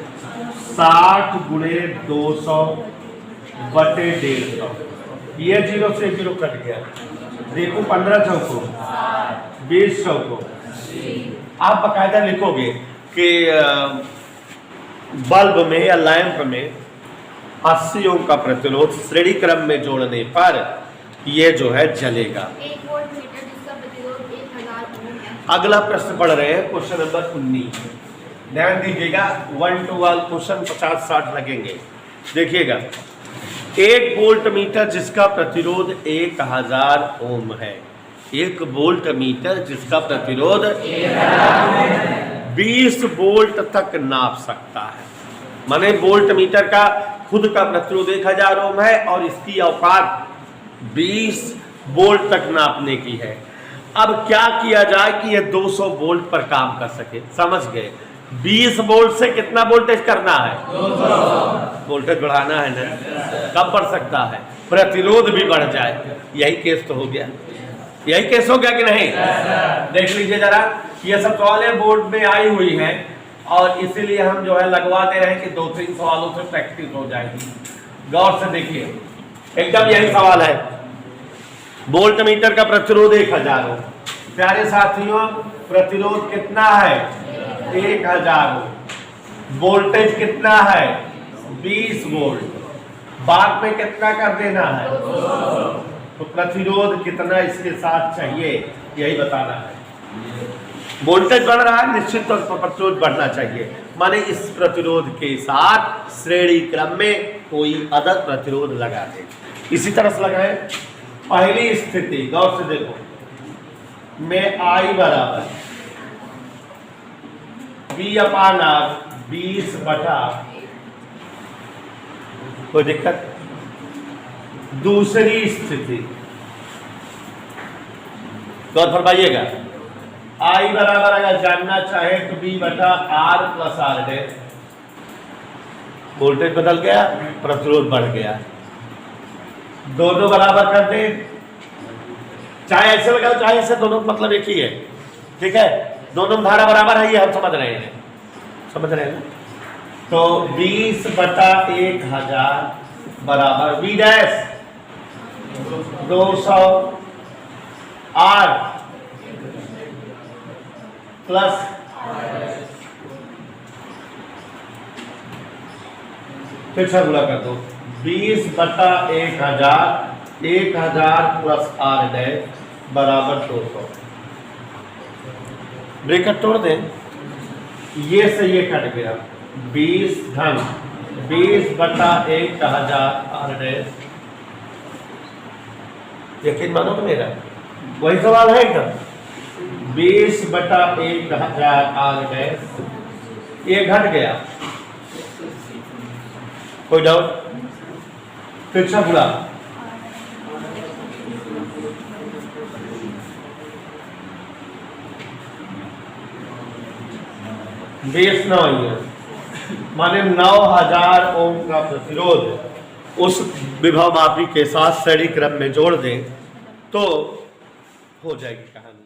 S1: 60 गुणे 200 बटे 150। ये 0 से 0 कट गया, देखो 15 चौको 20 चौको। आप बकायदा लिखोगे कि बल्ब में या लैंप में 80 ओम का प्रतिरोध श्रेणी क्रम में जोड़ने पर ये जो है जलेगा।
S3: 1 वोल्टमीटर जिसका प्रतिरोध 1000 ओम है।
S1: अगला प्रश्न पढ़ रहे हैं, क्वेश्चन नंबर 19। ध्यान दीजिएगा, 1 to 1 क्वेश्चन 50-60 लगेंगे। देखिएगा, 1 वोल्ट मीटर जिसका प्रतिरोध 1000 ओम है, 1 वोल्ट मीटर जिसका प्रतिरोध 20 वोल्ट तक नाप सकता है। माने वोल्ट मीटर का खुद का प्रतिरोध 1000 ओम है और इसकी औकात 20 वोल्ट तक नापने की है। अब क्या किया जाए कि यह 200 वोल्ट पर काम कर सके, समझ गए। 20 वोल्ट से कितना वोल्टेज करना है, 200 वोल्टेज बढ़ाना है ना, कब बढ़ सकता है, प्रतिरोध भी बढ़ जाए। यही केस तो हो गया, यही केस हो गया कि नहीं। देख लीजिए जरा, ये सब सवालें बोर्ड में आई हुई हैं और इसीलिए हम जो है लगवा दे रहे हैं कि 2-3 सवालों से प्रैक्टिस हो जाएगी। गौर से देखिए, एकदम यही सवाल है, वोल्ट मीटर का प्रतिरोध 1000 ओम। प्यारे साथियों, प्रतिरोध कितना है, 1000 ओम। वोल्टेज कितना है, 20 वोल्ट। बाद में कितना कर देना है, तो प्रतिरोध कितना इसके साथ चाहिए यही बताना है। वोल्टेज बढ़ रहा है, निश्चित तौर पर प्रतिरोध बढ़ना चाहिए। माने इस प्रतिरोध के साथ श्रेणी क्रम में कोई अदर प्रतिरोध लगा दे। इसी तरह से लगाए, पहली स्थिति गौर से देखो, में I बराबर V/R 20 बटा, कोई दिक्कत। दूसरी स्थिति गौर फरमाइएगा, I बराबर अगर जानना चाहे तो V/R प्लस R है। वोल्टेज बदल गया, प्रतिरोध बढ़ गया। दोनों बराबर कर दे, चाहे ऐसे लगाओ चाहे ऐसे, दोनों मतलब एक ही है, ठीक है। दोनों में धारा बराबर है, ये हम समझ रहे हैं, समझ रहे हैं ना। तो 20/1000 बराबर V डैश 200 R प्लस फिर से गुणा कर दो, 20/1000 1000 प्लस R डैश बराबर 200। ब्रैकेट तोड़ दें, ये से ये कट गया, 20/1000 R डैश। यकीन मानो कि मेरा वही सवाल है एकदम, 20/1000 R डैश, ये घट गया, कोई डाउट? फिर से गुणा, बेस 9 माने 9000 ओम का प्रतिरोध उस विभव मापी के साथ श्रेणी क्रम में जोड़ दें तो हो जाएगी कहानी।